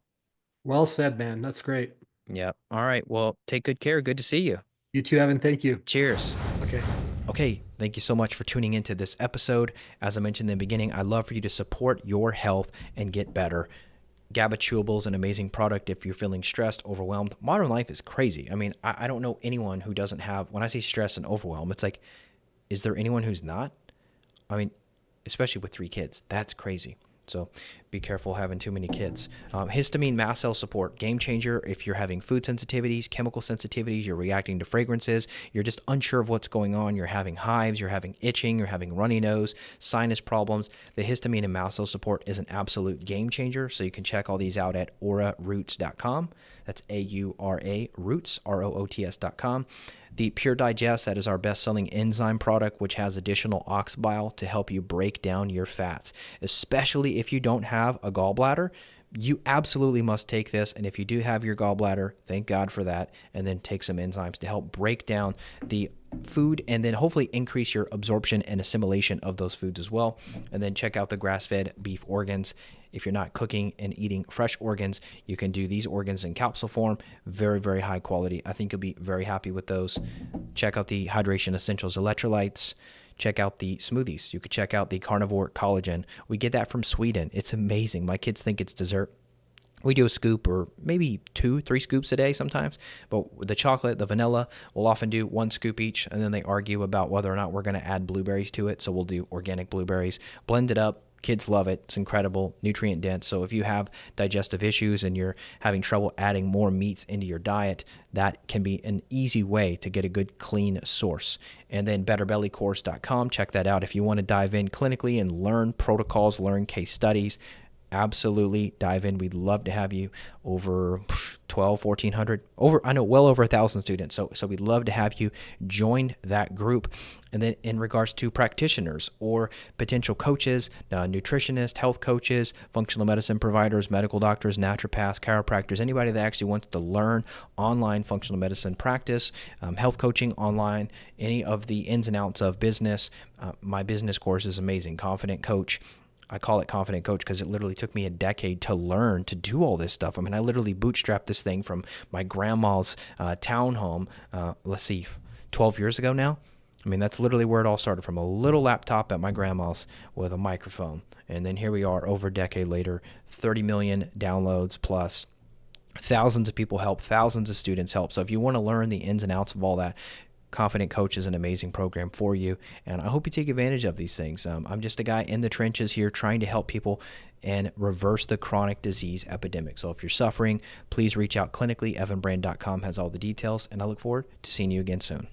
Well said, man. That's great. Yeah. All right. Well, take good care. Good to see you. You too, Evan. Thank you. Cheers. Okay. Okay, thank you so much for tuning into this episode. As I mentioned in the beginning, I'd love for you to support your health and get better. GABA Chewable is an amazing product if you're feeling stressed, overwhelmed. Modern life is crazy. I mean, I don't know anyone who doesn't have, when I say stress and overwhelm, it's like, is there anyone who's not? I mean, especially with 3 kids, that's crazy. So be careful having too many kids. Histamine mast cell support, game changer. If you're having food sensitivities, chemical sensitivities, you're reacting to fragrances, you're just unsure of what's going on, you're having hives, you're having itching, you're having runny nose, sinus problems, the histamine and mast cell support is an absolute game changer. So you can check all these out at auraroots.com. That's AURA roots, ROOTS.com. The Pure Digest, that is our best-selling enzyme product, which has additional ox bile to help you break down your fats, especially if you don't have a gallbladder. You absolutely must take this, and if you do have your gallbladder, thank God for that, and then take some enzymes to help break down the food and then hopefully increase your absorption and assimilation of those foods as well. And then check out the grass-fed beef organs. If you're not cooking and eating fresh organs, you can do these organs in capsule form. Very, very high quality. I think you'll be very happy with those. Check out the Hydration Essentials electrolytes. Check out the smoothies. You could check out the carnivore collagen. We get that from Sweden. It's amazing. My kids think it's dessert. We do a scoop or maybe 2-3 scoops a day sometimes, but the chocolate, the vanilla, we'll often do 1 scoop each, and then they argue about whether or not we're going to add blueberries to it. So we'll do organic blueberries, blend it up. Kids love it. It's incredible, nutrient dense. So if you have digestive issues and you're having trouble adding more meats into your diet, that can be an easy way to get a good, clean source. And then betterbellycourse.com, check that out if you want to dive in clinically and learn protocols, learn case studies. Absolutely dive in. We'd love to have you. Over 1,400, I know well over 1,000 students. So we'd love to have you join that group. And then in regards to practitioners or potential coaches, nutritionists, health coaches, functional medicine providers, medical doctors, naturopaths, chiropractors, anybody that actually wants to learn online functional medicine practice, health coaching online, any of the ins and outs of business, my business course is amazing. Confident Coach. I call it Confident Coach because it literally took me a decade to learn to do all this stuff. I mean, I literally bootstrapped this thing from my grandma's townhome, 12 years ago now. I mean, that's literally where it all started, from a little laptop at my grandma's with a microphone. And then here we are over a decade later, 30 million downloads plus. Thousands of people help, thousands of students help. So if you want to learn the ins and outs of all that, Confident Coach is an amazing program for you, and I hope you take advantage of these things. I'm just a guy in the trenches here trying to help people and reverse the chronic disease epidemic. So if you're suffering, please reach out clinically. evanbrand.com has all the details, and I look forward to seeing you again soon.